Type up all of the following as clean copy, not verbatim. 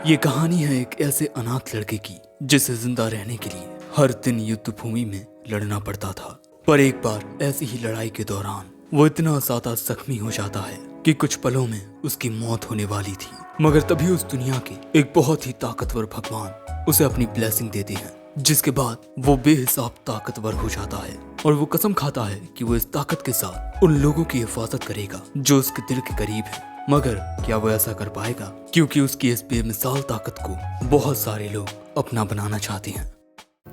ये कहानी है एक ऐसे अनाथ लड़के की जिसे जिंदा रहने के लिए हर दिन युद्ध भूमि में लड़ना पड़ता था। पर एक बार ऐसी ही लड़ाई के दौरान वो इतना ज्यादा जख्मी हो जाता है कि कुछ पलों में उसकी मौत होने वाली थी। मगर तभी उस दुनिया के एक बहुत ही ताकतवर भगवान उसे अपनी ब्लेसिंग देते हैं, जिसके बाद वो बेहिसाब ताकतवर हो जाता है और वो कसम खाता है कि वो इस ताकत के साथ उन लोगों की हिफाजत करेगा जो उसके दिल के करीब है। मगर क्या वो ऐसा कर पाएगा? क्योंकि उसकी इस बेमिसाल ताकत को बहुत सारे लोग अपना बनाना चाहते हैं।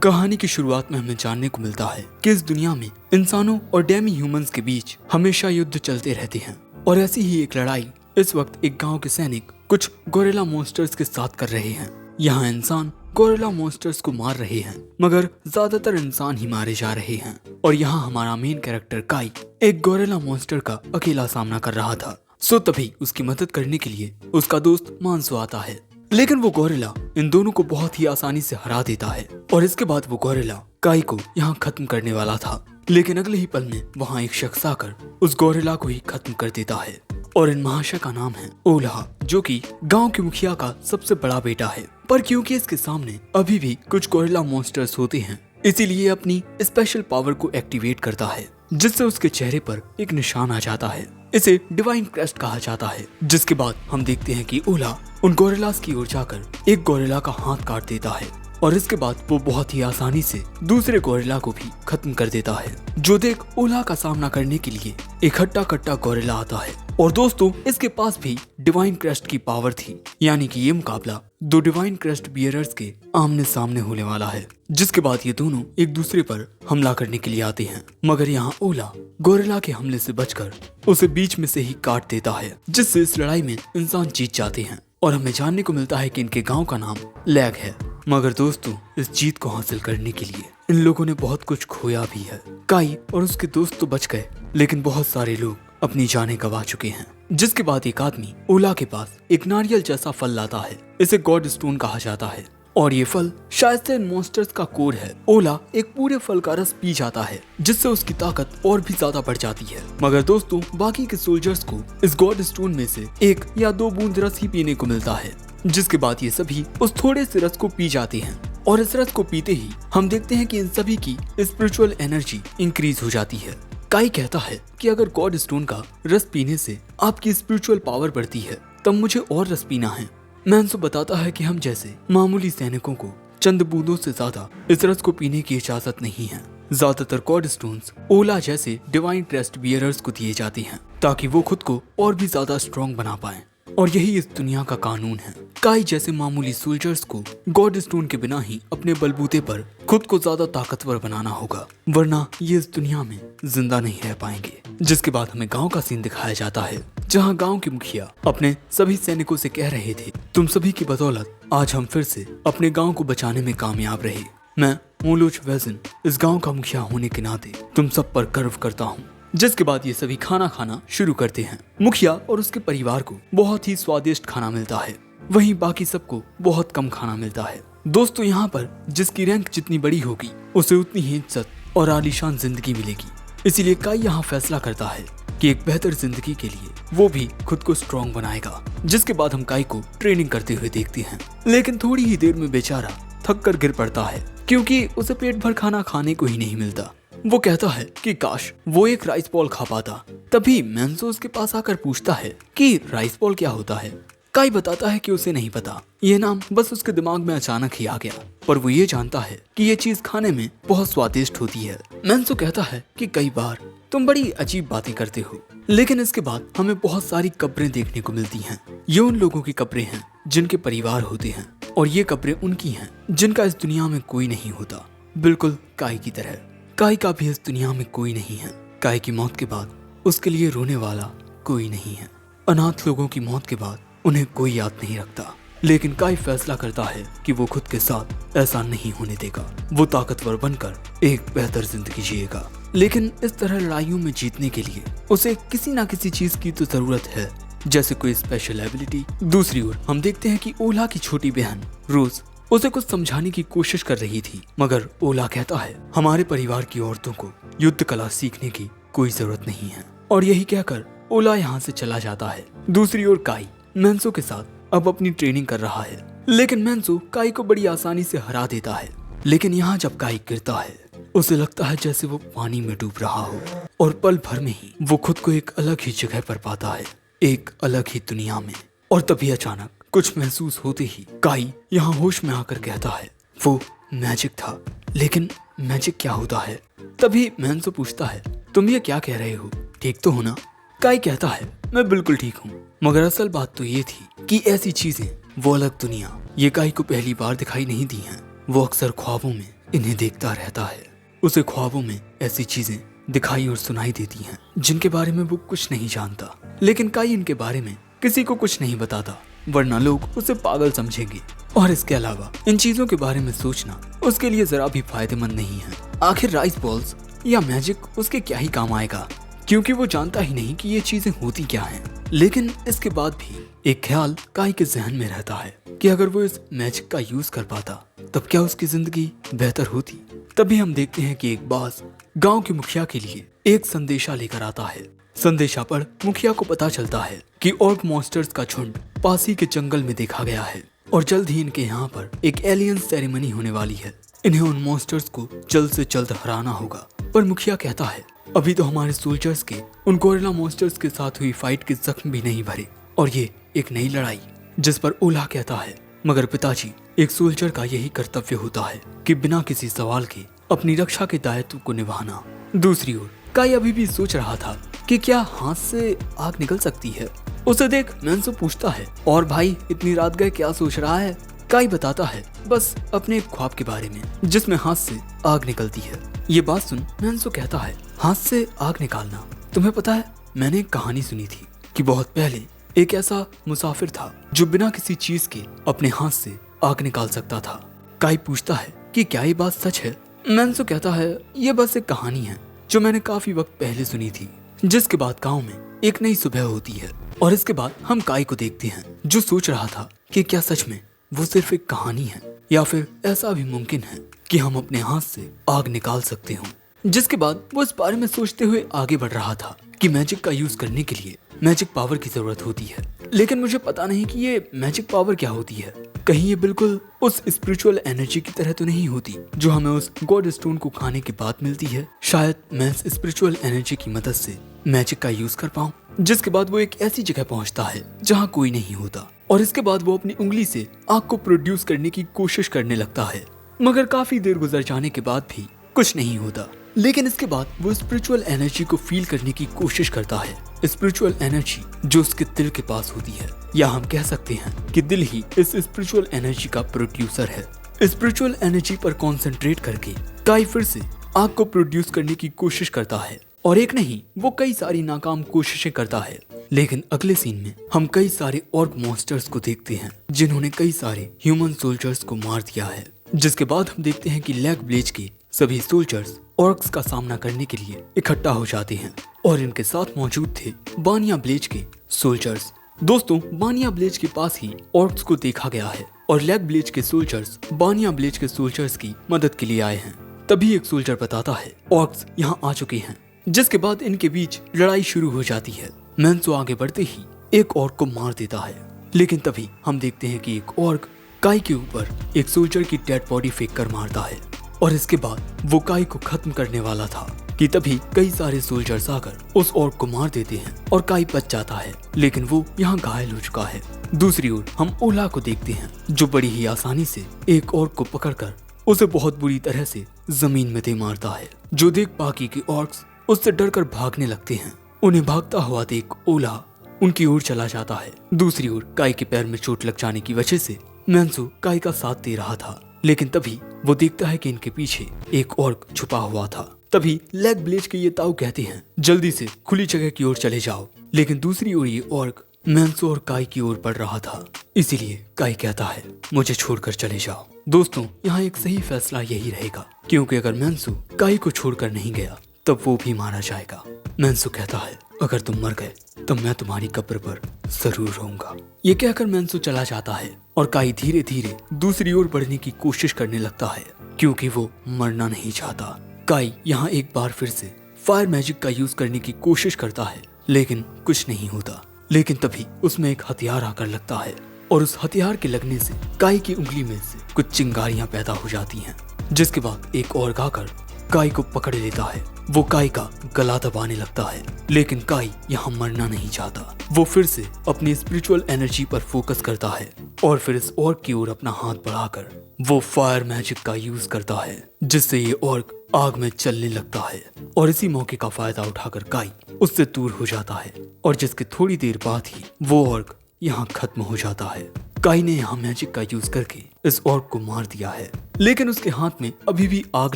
कहानी की शुरुआत में हमें जानने को मिलता है कि इस दुनिया में इंसानों और डेमी ह्यूमंस के बीच हमेशा युद्ध चलते रहते हैं और ऐसी ही एक लड़ाई इस वक्त एक गांव के सैनिक कुछ गोरिल्ला मॉन्स्टर्स के साथ कर रहे हैं। यहाँ इंसान गोरिल्ला मॉन्स्टर्स को मार रहे हैं, मगर ज्यादातर इंसान ही मारे जा रहे हैं। और यहाँ हमारा मेन कैरेक्टर काई एक गोरिल्ला मॉन्स्टर का अकेला सामना कर रहा था। सो तभी उसकी मदद करने के लिए उसका दोस्त मांसो आता है, लेकिन वो गोरिल्ला इन दोनों को बहुत ही आसानी से हरा देता है। और इसके बाद वो गोरिल्ला काई को यहाँ खत्म करने वाला था, लेकिन अगले ही पल में वहाँ एक शख्स आकर उस गोरिल्ला को ही खत्म कर देता है। और इन महाशय का नाम है ओला, जो कि गांव के मुखिया का सबसे बड़ा बेटा है। पर क्योंकि इसके सामने अभी भी कुछ गोरिल्ला मॉन्स्टर्स होते हैं, इसीलिए अपनी स्पेशल पावर को एक्टिवेट करता है, जिससे उसके चेहरे पर एक निशान आ जाता है। इसे डिवाइन क्रेस्ट कहा जाता है। जिसके बाद हम देखते हैं कि ओला उन गोरिल्लास की ओर जाकर एक गोरिल्ला का हाथ काट देता है और इसके बाद वो बहुत ही आसानी से दूसरे गोरिल्ला को भी खत्म कर देता है, जो देख ओला का सामना करने के लिए एक हट्टा कट्टा गोरिल्ला आता है। और दोस्तों, इसके पास भी डिवाइन क्रेस्ट की पावर थी, यानी कि ये मुकाबला दो डिवाइन क्रेस्ट बियरर्स के आमने सामने होने वाला है। जिसके बाद ये दोनों एक दूसरे पर हमला करने के लिए आते हैं, मगर यहाँ ओला गोरिल्ला के हमले से बचकर उसे बीच में से ही काट देता है, जिससे इस लड़ाई में इंसान जीत जाते हैं। और हमें जानने को मिलता है कि इनके गांव का नाम लैग है। मगर दोस्तों, इस जीत को हासिल करने के लिए इन लोगों ने बहुत कुछ खोया भी है। काई और उसके दोस्त तो बच गए, लेकिन बहुत सारे लोग अपनी जानें गंवा चुके हैं। जिसके बाद एक आदमी ओला के पास एक नारियल जैसा फल लाता है। इसे गॉड स्टोन कहा जाता है और ये फल शायद से इन मॉन्स्टर्स का कोर है। ओला एक पूरे फल का रस पी जाता है, जिससे उसकी ताकत और भी ज्यादा बढ़ जाती है। मगर दोस्तों, बाकी के सोल्जर्स को इस गॉड स्टोन में से 1 या 2 बूंद रस ही पीने को मिलता है। जिसके बाद ये सभी उस थोड़े से रस को पी जाते हैं और इस रस को पीते ही हम देखते हैं कि इन सभी की स्पिरिचुअल एनर्जी इंक्रीज हो जाती है। काई कहता है कि अगर गॉड स्टोन का रस पीने से आपकी स्पिरिचुअल पावर बढ़ती है, तब मुझे और रस पीना है। मैंसो बताता है कि हम जैसे मामूली सैनिकों को चंद बूंदों से ज्यादा इस रस को पीने की इजाजत नहीं है। ज्यादातर गॉड स्टोन्स ओला जैसे डिवाइन क्रेस्ट बियरर्स को दिए जाते हैं, ताकि वो खुद को और भी ज्यादा स्ट्रॉन्ग बना पाए। और यही इस दुनिया का कानून है। काई जैसे मामूली सोल्जर्स को गॉड स्टोन के बिना ही अपने बलबूते पर खुद को ज्यादा ताकतवर बनाना होगा, वरना ये इस दुनिया में जिंदा नहीं रह पाएंगे। जिसके बाद हमें गांव का सीन दिखाया जाता है, जहां गांव के मुखिया अपने सभी सैनिकों से कह रहे थे, तुम सभी की बदौलत आज हम फिर से अपने गाँव को बचाने में कामयाब रहे। मैं मोलोच वेजिन इस गाँव का मुखिया होने के नाते तुम सब पर गर्व करता हूँ। जिसके बाद ये सभी खाना खाना शुरू करते हैं। मुखिया और उसके परिवार को बहुत ही स्वादिष्ट खाना मिलता है, वहीं बाकी सबको बहुत कम खाना मिलता है। दोस्तों, यहाँ पर जिसकी रैंक जितनी बड़ी होगी उसे उतनी ही इज्जत और आलीशान जिंदगी मिलेगी। इसीलिए काई यहाँ फैसला करता है कि एक बेहतर जिंदगी के लिए वो भी खुद को स्ट्रॉन्ग बनाएगा। जिसके बाद हम काई को ट्रेनिंग करते हुए देखते हैं, लेकिन थोड़ी ही देर में बेचारा थक कर गिर पड़ता है, क्योंकि उसे पेट भर खाना खाने को ही नहीं मिलता। वो कहता है कि काश वो एक राइस बॉल खा पाता। तभी मैंसो उसके पास आकर पूछता है कि राइस बॉल क्या होता है। काई बताता है कि उसे नहीं पता, ये नाम बस उसके दिमाग में अचानक ही आ गया, पर वो ये जानता है कि ये चीज खाने में बहुत स्वादिष्ट होती है। मैंसो कहता है कि कई बार तुम बड़ी अजीब बातें करते हो। लेकिन इसके बाद हमें बहुत सारी कब्रें देखने को मिलती हैं। ये उन लोगों की कब्रें हैं जिनके परिवार होते हैं, और ये कब्रें उनकी हैं जिनका इस दुनिया में कोई नहीं होता, बिल्कुल काई की तरह। काई का भी इस दुनिया में कोई नहीं है। काई की मौत के बाद उसके लिए रोने वाला कोई नहीं है। अनाथ लोगों की मौत के बाद उन्हें कोई याद नहीं रखता, लेकिन काई फैसला करता है कि वो खुद के साथ ऐसा नहीं होने देगा। वो ताकतवर बनकर एक बेहतर जिंदगी जिएगा। लेकिन इस तरह लड़ाइयों में जीतने के लिए उसे किसी ना किसी चीज की तो जरूरत है, जैसे कोई स्पेशल एबिलिटी। दूसरी ओर हम देखते हैं कि ओला की छोटी बहन रोज उसे कुछ समझाने की कोशिश कर रही थी, मगर ओला कहता है हमारे परिवार की औरतों को युद्ध कला सीखने की कोई जरूरत नहीं है। और यही कहकर ओला यहाँ से चला जाता है। दूसरी ओर काई मैंसो के साथ अब अपनी ट्रेनिंग कर रहा है। लेकिन मेंसो काई को बड़ी आसानी से हरा देता है। लेकिन यहाँ जब काई गिरता है उसे लगता है जैसे वो पानी में डूब रहा हो और पल भर में ही वो खुद को एक अलग ही जगह पर पाता है, एक अलग ही दुनिया में। और तभी अचानक कुछ महसूस होते ही काई यहाँ होश में आकर कहता है वो मैजिक था। लेकिन मैजिक क्या होता है? तभी मेंसो पूछता है तुम ये क्या कह रहे हो, ठीक तो हो ना? काई कहता है मैं बिल्कुल ठीक हूँ, मगर असल बात तो ये थी कि ऐसी चीजें, वो अलग दुनिया, ये काई को पहली बार दिखाई नहीं दी हैं। वो अक्सर ख्वाबों में इन्हें देखता रहता है। उसे ख्वाबों में ऐसी चीजें दिखाई और सुनाई देती हैं जिनके बारे में वो कुछ नहीं जानता। लेकिन काई इनके बारे में किसी को कुछ नहीं बताता, वरना लोग उसे पागल समझेंगे। और इसके अलावा इन चीजों के बारे में सोचना उसके लिए जरा भी फायदेमंद नहीं है। आखिर राइस बॉल्स या मैजिक उसके क्या ही काम आएगा, क्योंकि वो जानता ही नहीं कि ये चीजें होती क्या हैं। लेकिन इसके बाद भी एक ख्याल काई के जहन में रहता है कि अगर वो इस मैजिक का यूज कर पाता तब क्या उसकी जिंदगी बेहतर होती। तभी हम देखते हैं कि एक बाज गांव के मुखिया के लिए एक संदेशा लेकर आता है। संदेशा पढ़ मुखिया को पता चलता है कि ऑर्क मॉन्स्टर्स का झुंड पास ही के जंगल में देखा गया है और जल्द ही इनके यहाँ पर एक एलियन सेरेमनी होने वाली है। इन्हें उन मॉन्स्टर्स को जल्द से जल्द हराना होगा। पर मुखिया कहता है अभी तो हमारे सोल्जर्स के उन गोरिल्ला मॉन्स्टर्स के साथ हुई फाइट के जख्म भी नहीं भरे और ये एक नई लड़ाई। जिस पर ओला कहता है मगर पिताजी, एक सोल्जर का यही कर्तव्य होता है कि बिना किसी सवाल के अपनी रक्षा के दायित्व को निभाना। दूसरी ओर काई अभी भी सोच रहा था कि क्या हाथ से आग निकल सकती है। उसे देख मेंसो पूछता है और भाई इतनी रात गए क्या सोच रहा है? काई बताता है बस अपने एक ख्वाब के बारे में जिसमें हाथ से आग निकलती है। ये बात सुन मेंसो कहता है हाथ से आग निकालना, तुम्हें पता है मैंने एक कहानी सुनी थी कि बहुत पहले एक ऐसा मुसाफिर था जो बिना किसी चीज के अपने हाथ से आग निकाल सकता था। काई पूछता है कि क्या ये बात सच है? मेंसो कहता है ये बस एक कहानी है जो मैंने काफी वक्त पहले सुनी थी। जिसके बाद गांव में एक नई सुबह होती है और इसके बाद हम काई को देखते हैं जो सोच रहा था कि क्या सच में वो सिर्फ एक कहानी है या फिर ऐसा भी मुमकिन है कि हम अपने हाथ से आग निकाल सकते हो। जिसके बाद वो इस बारे में सोचते हुए आगे बढ़ रहा था कि मैजिक का यूज करने के लिए मैजिक पावर की जरूरत होती है। लेकिन मुझे पता नहीं कि ये मैजिक पावर क्या होती है। कहीं ये बिल्कुल उस स्पिरिचुअल एनर्जी की तरह तो नहीं होती जो हमें उस गॉड स्टोन को खाने के बाद मिलती है। शायद मैं इस स्पिरिचुअल एनर्जी की मदद से मैजिक का यूज कर पाऊँ। जिसके बाद वो एक ऐसी जगह पहुंचता है जहां कोई नहीं होता और इसके बाद वो अपनी उंगली से आग को प्रोड्यूस करने की कोशिश करने लगता है, मगर काफी देर गुजर जाने के बाद भी कुछ नहीं होता। लेकिन इसके बाद वो स्पिरिचुअल एनर्जी को फील करने की कोशिश करता है, स्पिरिचुअल एनर्जी जो उसके दिल के पास होती है, या हम कह सकते हैं कि दिल ही इस स्पिरिचुअल एनर्जी का प्रोड्यूसर है। स्पिरिचुअल एनर्जी पर कॉन्सेंट्रेट करके काई फिर से आग को प्रोड्यूस करने की कोशिश करता है और एक नहीं वो कई सारी नाकाम कोशिशें करता है। लेकिन अगले सीन में हम कई सारे ऑर्क मॉन्स्टर्स को देखते हैं जिन्होंने कई सारे ह्यूमन सोल्जर्स को मार दिया है। जिसके बाद हम देखते हैं कि लैग ब्लेज के सभी सोल्जर्स ऑर्क्स का सामना करने के लिए इकट्ठा हो जाते हैं और इनके साथ मौजूद थे बानिया ब्लेज के सोल्जर्स। दोस्तों, बानिया ब्लेज के पास ही ऑर्क्स को देखा गया है और लैग ब्लेज के सोल्जर्स बानिया ब्लेज के सोल्जर्स की मदद के लिए आए हैं। तभी एक सोल्जर बताता है ऑर्क्स यहाँ आ चुके हैं। जिसके बाद इनके बीच लड़ाई शुरू हो जाती है। मेंसो आगे बढ़ते ही एक ऑर्क को मार देता है। लेकिन तभी हम देखते हैं कि एक ऑर्क काई के ऊपर एक सोल्जर की डेड बॉडी फेंक कर मारता है और इसके बाद वो काई को खत्म करने वाला था कि तभी कई सारे सोल्जर्स आकर उस ऑर्क को मार देते हैं और काई बच जाता है, लेकिन वो यहाँ घायल हो चुका है। दूसरी ओर हम ओला को देखते हैं जो बड़ी ही आसानी से एक ऑर्क को पकड़कर उसे बहुत बुरी तरह से जमीन में दे मारता है, जो देख बाकी के ऑर्क्स उससे डरकर भागने लगते हैं। उन्हें भागता हुआ देख ओला उनकी ओर चला जाता है। दूसरी ओर काई के पैर में चोट लग जाने की वजह से मेंसो काई का साथ दे रहा था, लेकिन तभी वो देखता है कि इनके पीछे एक ऑर्क छुपा हुआ था। तभी लैग ब्लेज के ये ताऊ कहते हैं जल्दी से खुली जगह की ओर चले जाओ, लेकिन दूसरी ओर ये ऑर्क मेंसो और काई की ओर बढ़ रहा था, इसीलिए काई कहता है मुझे छोड़कर चले जाओ। दोस्तों, यहाँ एक सही फैसला यही रहेगा, क्योंकि अगर मेंसो काई को छोड़कर नहीं गया तब वो भी मारा जाएगा। मेंसो कहता है अगर तुम मर गए तो मैं तुम्हारी कब्र पर जरूर रहूंगा। ये कहकर मेंसो चला जाता है और काई धीरे धीरे दूसरी ओर बढ़ने की कोशिश करने लगता है, क्योंकि वो मरना नहीं चाहता। काई यहाँ एक बार फिर से फायर मैजिक का यूज करने की कोशिश करता है, लेकिन कुछ नहीं होता। लेकिन तभी उसमें एक हथियार आकर लगता है और उस हथियार के लगने से काई की उंगली में से कुछ चिंगारियां पैदा हो जाती हैं, जिसके बाद एक और आकर काई को पकड़ लेता है। वो काई का गला दबाने लगता है, लेकिन काई यहाँ मरना नहीं चाहता। वो फिर से अपनी स्पिरिचुअल एनर्जी पर फोकस करता है और फिर इस ऑर्क की ओर अपना हाथ बढ़ाकर वो फायर मैजिक का यूज करता है, जिससे ये ऑर्क आग में चलने लगता है। और इसी मौके का फायदा उठाकर काई उससे दूर हो जाता है और जिसके थोड़ी देर बाद ही वो ऑर्क यहाँ खत्म हो जाता है। काई ने यहाँ मैजिक का यूज करके इस ऑर्क को मार दिया है, लेकिन उसके हाथ में अभी भी आग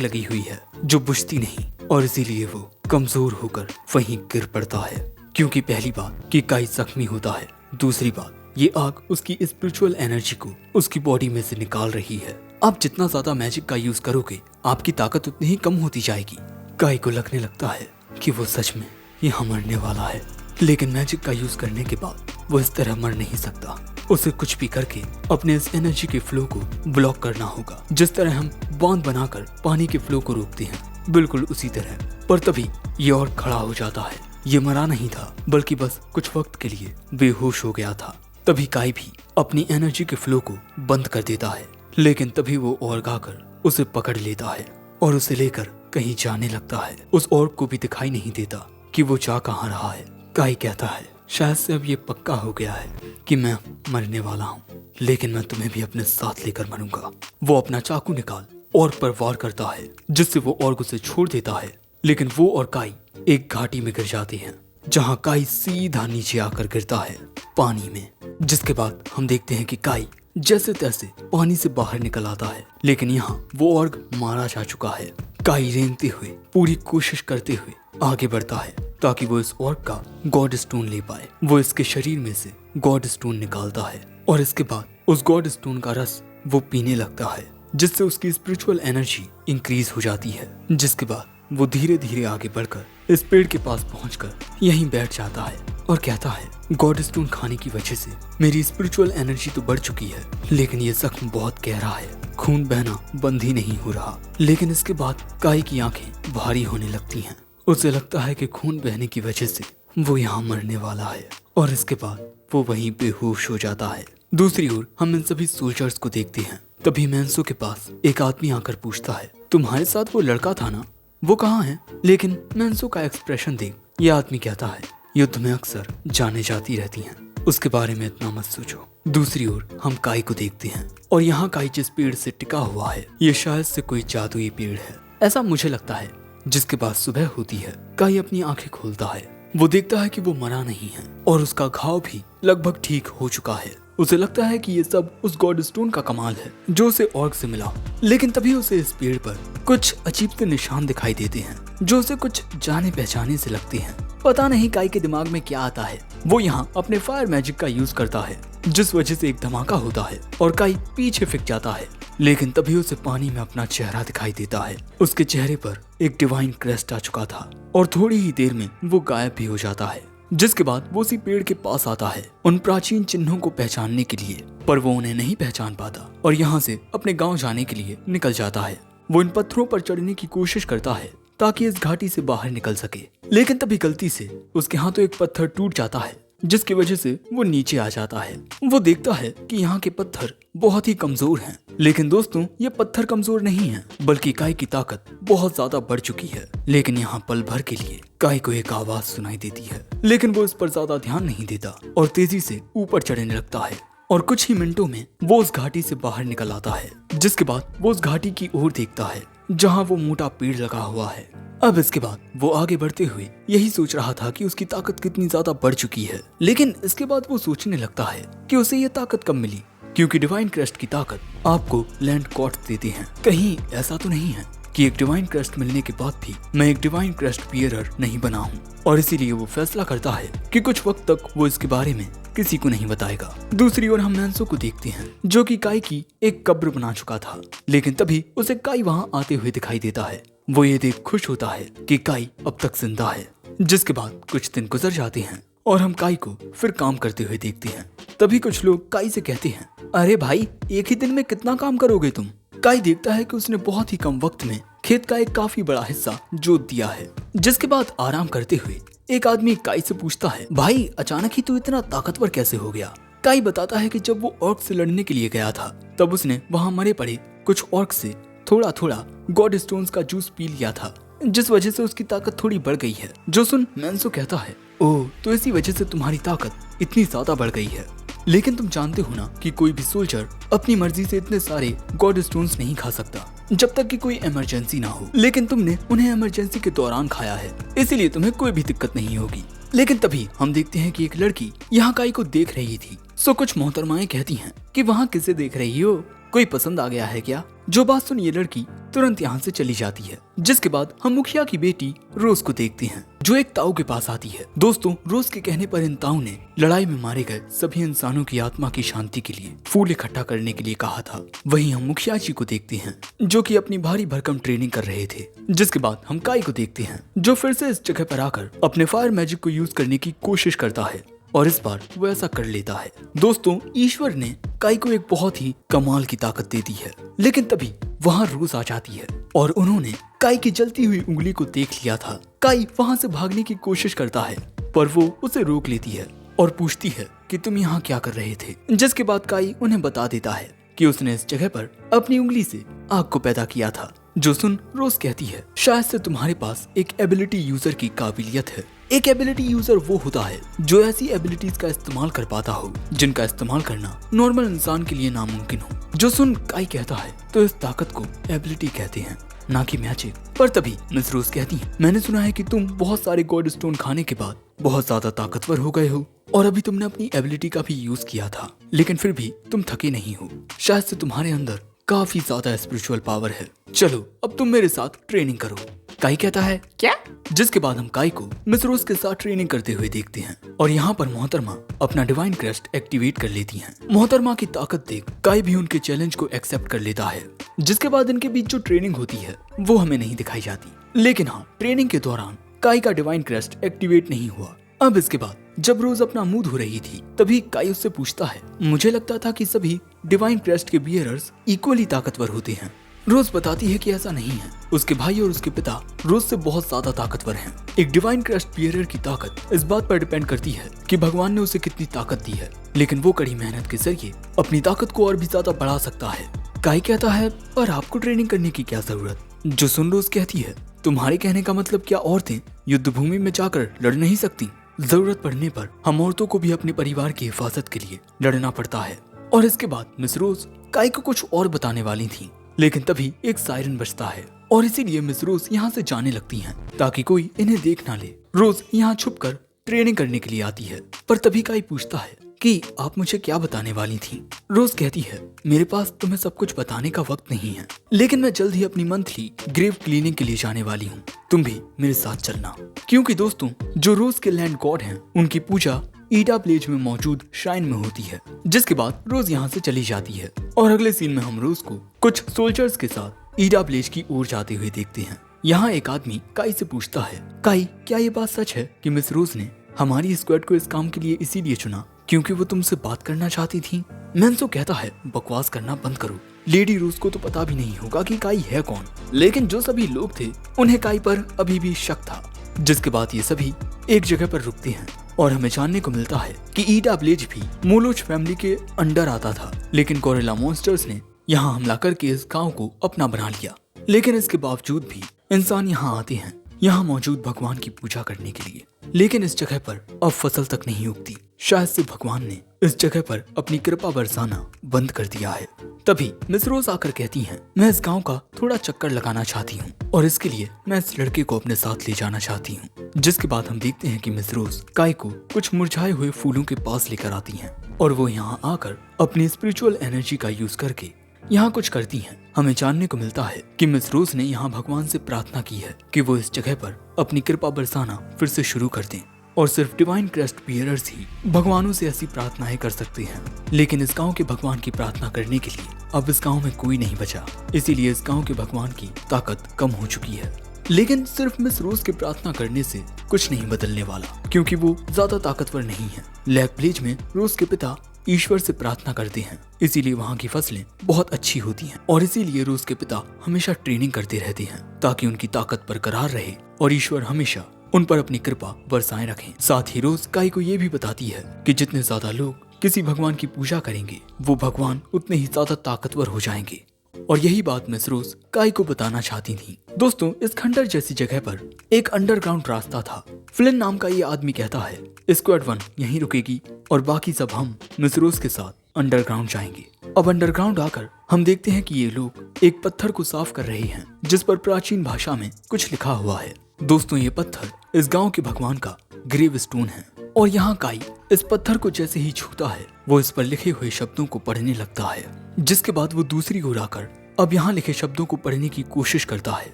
लगी हुई है जो बुझती नहीं, और इसीलिए वो कमजोर होकर वहीं गिर पड़ता है। क्योंकि पहली बात कि काई जख्मी होता है, दूसरी बात ये आग उसकी स्पिरिचुअल एनर्जी को उसकी बॉडी में से निकाल रही है। आप जितना ज्यादा मैजिक का यूज करोगे आपकी ताकत उतनी ही कम होती जाएगी। काई को लगने लगता है कि वो सच में यहाँ मरने वाला है, लेकिन मैजिक का यूज करने के बाद वो इस तरह मर नहीं सकता। उसे कुछ भी करके अपने इस एनर्जी के फ्लो को ब्लॉक करना होगा। जिस तरह हम बांध बनाकर पानी के फ्लो को रोकते हैं, बिल्कुल उसी तरह। पर तभी ये और खड़ा हो जाता है। ये मरा नहीं था, बल्कि बस कुछ वक्त के लिए बेहोश हो गया था। तभी काई भी अपनी एनर्जी के फ्लो को बंद कर देता है, लेकिन तभी वो और आकर उसे पकड़ लेता है और उसे लेकर कहीं जाने लगता है। उस ऑर्क को भी दिखाई नहीं देता कि वो जा कहाँ रहा है। काई कहता है, शायद से अब ये पक्का हो गया है कि मैं मरने वाला हूँ, लेकिन मैं तुम्हें भी अपने साथ लेकर मरूंगा। वो अपना चाकू निकाल ऑर्क पर वार करता है, जिससे वो ऑर्क उसे छोड़ देता है। लेकिन वो और काई एक घाटी में गिर जाते हैं, जहाँ काई सीधा नीचे आकर गिरता है पानी में। जिसके बाद हम देखते हैं कि काई जैसे तैसे पानी से बाहर निकल आता है, लेकिन यहाँ वो ऑर्क मारा जा चुका है। काई रेंगते हुए पूरी कोशिश करते हुए आगे बढ़ता है ताकि वो इस ऑर्क का गॉड स्टोन ले पाए। वो इसके शरीर में से गॉड स्टोन निकालता है और इसके बाद उस गॉड स्टोन का रस वो पीने लगता है, जिससे उसकी स्पिरिचुअल एनर्जी इंक्रीज हो जाती है। जिसके बाद वो धीरे धीरे आगे बढ़कर इस पेड़ के पास पहुंचकर यहीं बैठ जाता है और कहता है, गॉड स्टोन खाने की वजह से मेरी स्पिरिचुअल एनर्जी तो बढ़ चुकी है, लेकिन ये जख्म बहुत गहरा है, खून बहना बंद ही नहीं हो रहा। लेकिन इसके बाद काई की आंखें भारी होने लगती हैं। उसे लगता है कि खून बहने की वजह से वो यहाँ मरने वाला है, और इसके बाद वो वहीं बेहोश हो जाता है। दूसरी ओर हम इन सभी सोल्जर्स को देखते हैं। तभी मैंसो के पास एक आदमी आकर पूछता है, तुम्हारे साथ वो लड़का था ना, वो कहाँ है? लेकिन मैंसो का एक्सप्रेशन देख ये आदमी कहता है, युद्ध में अक्सर जाने जाती रहती हैं, उसके बारे में इतना मत सोचो। दूसरी ओर हम काई को देखते हैं, और यहाँ काई जिस पेड़ से टिका हुआ है ये शायद से कोई जादुई पेड़ है, ऐसा मुझे लगता है। जिसके बाद सुबह होती है, काई अपनी आंखें खोलता है। वो देखता है कि वो मरा नहीं है और उसका घाव भी लगभग ठीक हो चुका है। उसे लगता है कि ये सब उस गॉड स्टोन का कमाल है जो उसे ऑर्क से मिला। लेकिन तभी उसे इस पेड़ पर कुछ अजीब से निशान दिखाई देते हैं जो उसे कुछ जाने पहचाने से लगते हैं। पता नहीं काई के दिमाग में क्या आता है। वो यहाँ अपने फायर मैजिक का यूज करता है, जिस वजह से एक धमाका होता है और काई पीछे फिक जाता है। लेकिन तभी उसे पानी में अपना चेहरा दिखाई देता है। उसके चेहरे पर एक डिवाइन क्रेस्ट आ चुका था और थोड़ी ही देर में वो गायब भी हो जाता है। जिसके बाद वो उसी पेड़ के पास आता है उन प्राचीन चिन्हों को पहचानने के लिए, पर वो उन्हें नहीं पहचान पाता और यहाँ से अपने गांव जाने के लिए निकल जाता है। वो इन पत्थरों पर चढ़ने की कोशिश करता है ताकि इस घाटी से बाहर निकल सके, लेकिन तभी गलती से उसके हाथों एक पत्थर टूट जाता है, जिसकी वजह से वो नीचे आ जाता है। वो देखता है कि यहाँ के पत्थर बहुत ही कमजोर हैं, लेकिन दोस्तों ये पत्थर कमजोर नहीं हैं, बल्कि काई की ताकत बहुत ज्यादा बढ़ चुकी है। लेकिन यहाँ पल भर के लिए काई को एक आवाज सुनाई देती है, लेकिन वो इस पर ज्यादा ध्यान नहीं देता और तेजी से ऊपर चढ़ने लगता है और कुछ ही मिनटों में वो उस घाटी से बाहर निकल आता है। जिसके बाद वो उस घाटी की ओर देखता है जहाँ वो मोटा पेड़ लगा हुआ है। अब इसके बाद वो आगे बढ़ते हुए यही सोच रहा था कि उसकी ताकत कितनी ज्यादा बढ़ चुकी है, लेकिन इसके बाद वो सोचने लगता है कि उसे ये ताकत कब मिली, क्योंकि डिवाइन क्रेस्ट की ताकत आपको लैंड कॉर्ड्स देते हैं। कहीं ऐसा तो नहीं है कि एक डिवाइन क्रेस्ट मिलने के बाद भी मैं एक डिवाइन क्रेस्ट बियरर नहीं बना हूँ, और इसीलिए वो फैसला करता है कि कुछ वक्त तक वो इसके बारे में किसी को नहीं बताएगा। दूसरी ओर हम मैंसो को देखते हैं जो कि काई की एक कब्र बना चुका था, लेकिन तभी उसे काई वहाँ आते हुए दिखाई देता है। वो ये देख खुश होता है कि काई अब तक जिंदा है। जिसके बाद कुछ दिन गुजर जाते हैं और हम काई को फिर काम करते हुए देखते हैं। तभी कुछ लोग काई से कहते हैं, अरे भाई एक ही दिन में कितना काम करोगे तुम? काई देखता है कि उसने बहुत ही कम वक्त में खेत का एक काफी बड़ा हिस्सा जोत दिया है। जिसके बाद आराम करते हुए एक आदमी काई से पूछता है, भाई अचानक ही तू इतना ताकतवर कैसे हो गया? काई बताता है कि जब वो ऑर्क से लड़ने के लिए गया था तब उसने वहाँ मरे पड़े कुछ ऑर्क से थोड़ा थोड़ा गॉड स्टोन्स का जूस पी लिया था, जिस वजह से उसकी ताकत थोड़ी बढ़ गई है। जो सुन मैंसो कहता है, ओह तो इसी वजह से तुम्हारी ताकत इतनी ज्यादा बढ़ गई है। लेकिन तुम जानते हो ना कि कोई भी सोल्जर अपनी मर्जी से इतने सारे गॉड स्टोन्स नहीं खा सकता जब तक कि कोई इमरजेंसी ना हो। लेकिन तुमने उन्हें इमरजेंसी के दौरान खाया है, इसीलिए तुम्हें कोई भी दिक्कत नहीं होगी। लेकिन तभी हम देखते हैं कि एक लड़की यहाँ काई को देख रही थी। सो कुछ मोहतरमाएं कहती हैं कि वहाँ किसे देख रही हो, कोई पसंद आ गया है क्या? जो बात सुन ये लड़की तुरंत यहाँ से चली जाती है। जिसके बाद हम मुखिया की बेटी रोज को देखते हैं जो एक ताऊ के पास आती है। दोस्तों रोज के कहने पर इन ताऊ ने लड़ाई में मारे गए सभी इंसानों की आत्मा की शांति के लिए फूल इकट्ठा करने के लिए कहा था। वहीं हम मुखिया जी को देखते हैं जो कि अपनी भारी भरकम ट्रेनिंग कर रहे थे। जिसके बाद हम काई को देखते हैं जो फिर से इस जगह पर आकर अपने फायर मैजिक को यूज करने की कोशिश करता है और इस बार वो ऐसा कर लेता है। दोस्तों ईश्वर ने काई को एक बहुत ही कमाल की ताकत दे दी है। लेकिन तभी वहाँ रोज आ जाती है और उन्होंने काई की जलती हुई उंगली को देख लिया था। काई वहाँ से भागने की कोशिश करता है पर वो उसे रोक लेती है और पूछती है कि तुम यहाँ क्या कर रहे थे। जिसके बाद काई उन्हें बता देता है कि उसने इस जगह पर अपनी उंगली से आग को पैदा किया था। जो सुन रोज कहती है, शायद से तुम्हारे पास एक एबिलिटी यूजर की काबिलियत है। एक एबिलिटी यूजर वो होता है जो ऐसी एबिलिटीज का इस्तेमाल कर पाता हो जिनका इस्तेमाल करना नॉर्मल इंसान के लिए नामुमकिन हो। जो सुन काई कहता है, तो इस ताकत को एबिलिटी कहते हैं, ना कि मैजिक। पर तभी मिस रोज कहती है, मैंने सुना है कि तुम बहुत सारे गॉड स्टोन खाने के बाद बहुत ज्यादा ताकतवर हो गए हो और अभी तुमने अपनी एबिलिटी का भी यूज किया था, लेकिन फिर भी तुम थके नहीं हो। शायद से तुम्हारे अंदर काफी ज्यादा स्पिरिचुअल पावर है। चलो अब तुम मेरे साथ ट्रेनिंग करो। काई कहता है, क्या? जिसके बाद हम काई को मिस रोज के साथ ट्रेनिंग करते हुए देखते हैं और यहाँ पर मोहतरमा अपना डिवाइन क्रेस्ट एक्टिवेट कर लेती हैं। मोहतरमा की ताकत देख काई भी उनके चैलेंज को एक्सेप्ट कर लेता है। जिसके बाद इनके बीच जो ट्रेनिंग होती है वो हमें नहीं दिखाई जाती। लेकिन हाँ, ट्रेनिंग के दौरान काई का डिवाइन क्रेस्ट एक्टिवेट नहीं हुआ। अब इसके बाद जब रोज अपना मुंह धो रही थी तभी काई उससे पूछता है, मुझे लगता था कि सभी डिवाइन क्रेस्ट के बियरर्स इक्वली ताकतवर होते हैं। रोज बताती है कि ऐसा नहीं है। उसके भाई और उसके पिता रोज से बहुत ज्यादा ताकतवर हैं। एक डिवाइन क्रेस्ट बियरर की ताकत इस बात पर डिपेंड करती है कि भगवान ने उसे कितनी ताकत दी है, लेकिन वो कड़ी मेहनत के जरिए अपनी ताकत को और भी ज्यादा बढ़ा सकता है। काई कहता है, पर आपको ट्रेनिंग करने की क्या जरूरत? जो सुन रोज कहती है, तुम्हारे कहने का मतलब क्या औरतें युद्ध भूमि में जाकर लड़ नहीं सकती? जरूरत पड़ने पर हम औरतों को भी अपने परिवार की हिफाजत के लिए लड़ना पड़ता है। और इसके बाद मिस रोज काई को कुछ और बताने वाली थी, लेकिन तभी एक सायरन बजता है और इसीलिए मिस रोज यहाँ से जाने लगती हैं ताकि कोई इन्हें देख ना ले। रोज यहाँ छुपकर ट्रेनिंग करने के लिए आती है, पर तभी काई पूछता है कि आप मुझे क्या बताने वाली थी? रोज कहती है, मेरे पास तुम्हें सब कुछ बताने का वक्त नहीं है, लेकिन मैं जल्द ही अपनी मंथली ग्रेव क्लीनिंग के लिए जाने वाली हूँ। तुम भी मेरे साथ चलना। क्योंकि दोस्तों जो रोज के लैंड गॉड हैं उनकी पूजा ईडा प्लेज में मौजूद श्राइन में होती है। जिसके बाद रोज यहाँ से चली जाती है और अगले सीन में हम रोज को कुछ सोल्जर्स के साथ ईडा प्लेज की ओर जाते हुए देखते हैं। यहाँ एक आदमी काई से पूछता है, काई क्या ये बात सच है कि मिस रोज ने हमारी स्क्वाड को इस काम के लिए इसीलिए चुना क्योंकि वो तुमसे बात करना चाहती थी? मैंसो कहता है, बकवास करना बंद करो। लेडी रोज को तो पता भी नहीं होगा कि काई है कौन, लेकिन जो सभी लोग थे उन्हें काई पर अभी भी शक था। जिसके बाद ये सभी एक जगह पर रुकते हैं और हमें जानने को मिलता है कि ईडा ब्लेज भी मोलोच फैमिली के अंडर आता था, लेकिन गोरिल्ला मॉन्स्टर्स ने यहाँ हमला करके इस गांव को अपना बना लिया। लेकिन इसके बावजूद भी इंसान यहाँ आते हैं यहाँ मौजूद भगवान की पूजा करने के लिए, लेकिन इस जगह पर अब फसल तक नहीं उगती। शायद से भगवान ने इस जगह पर अपनी कृपा बरसाना बंद कर दिया है। तभी मिस रोज आकर कहती हैं, मैं इस गांव का थोड़ा चक्कर लगाना चाहती हूँ और इसके लिए मैं इस लड़के को अपने साथ ले जाना चाहती हूँ। जिसके बाद हम देखते हैं कि मिस रोज काई को कुछ मुरझाए हुए फूलों के पास लेकर आती हैं और वो यहाँ आकर अपनी स्पिरिचुअल एनर्जी का यूज करके यहाँ कुछ करती हैं। हमें जानने को मिलता है कि मिस रोज ने यहाँ भगवान से प्रार्थना की है कि वो इस जगह पर अपनी कृपा बरसाना फिर से शुरू कर दें और सिर्फ डिवाइन क्रेस्ट बियरर्स ही भगवानों से ऐसी प्रार्थनाएं कर सकते हैं। लेकिन इस गांव के भगवान की प्रार्थना करने के लिए अब इस गांव में कोई नहीं बचा, इसीलिए इस गांव के भगवान की ताकत कम हो चुकी है। लेकिन सिर्फ मिस रोज के प्रार्थना करने से कुछ नहीं बदलने वाला, क्योंकि वो ज्यादा ताकतवर नहीं है। लैक ब्लेज में रोज के पिता ईश्वर से प्रार्थना करते हैं, इसीलिए वहाँ की फसलें बहुत अच्छी होती हैं और इसीलिए रोज के पिता हमेशा ट्रेनिंग करते रहते हैं ताकि उनकी ताकत बरकरार रहे और ईश्वर हमेशा उन पर अपनी कृपा बरसाए रखें। साथ ही रोज काई को ये भी बताती है कि जितने ज्यादा लोग किसी भगवान की पूजा करेंगे वो भगवान उतने ही ज्यादा ताकतवर हो जाएंगे। और यही बात मिस रोज काई को बताना चाहती थी। दोस्तों, इस खंडर जैसी जगह पर एक अंडरग्राउंड रास्ता था। फ्लिन नाम का ये आदमी कहता है स्क्वाड 1 यहीं रुकेगी और बाकी सब हम मिस रोज के साथ अंडरग्राउंड जाएंगे। अब अंडरग्राउंड आकर हम देखते हैं कि ये लोग एक पत्थर को साफ कर रहे हैं जिस पर प्राचीन भाषा में कुछ लिखा हुआ है। दोस्तों, ये पत्थर इस गांव के भगवान का ग्रेव स्टोन है और यहाँ काई इस पत्थर को जैसे ही छूता है वो इस पर लिखे हुए शब्दों को पढ़ने लगता है, जिसके बाद वो दूसरी ओर आकर अब यहाँ लिखे शब्दों को पढ़ने की कोशिश करता है।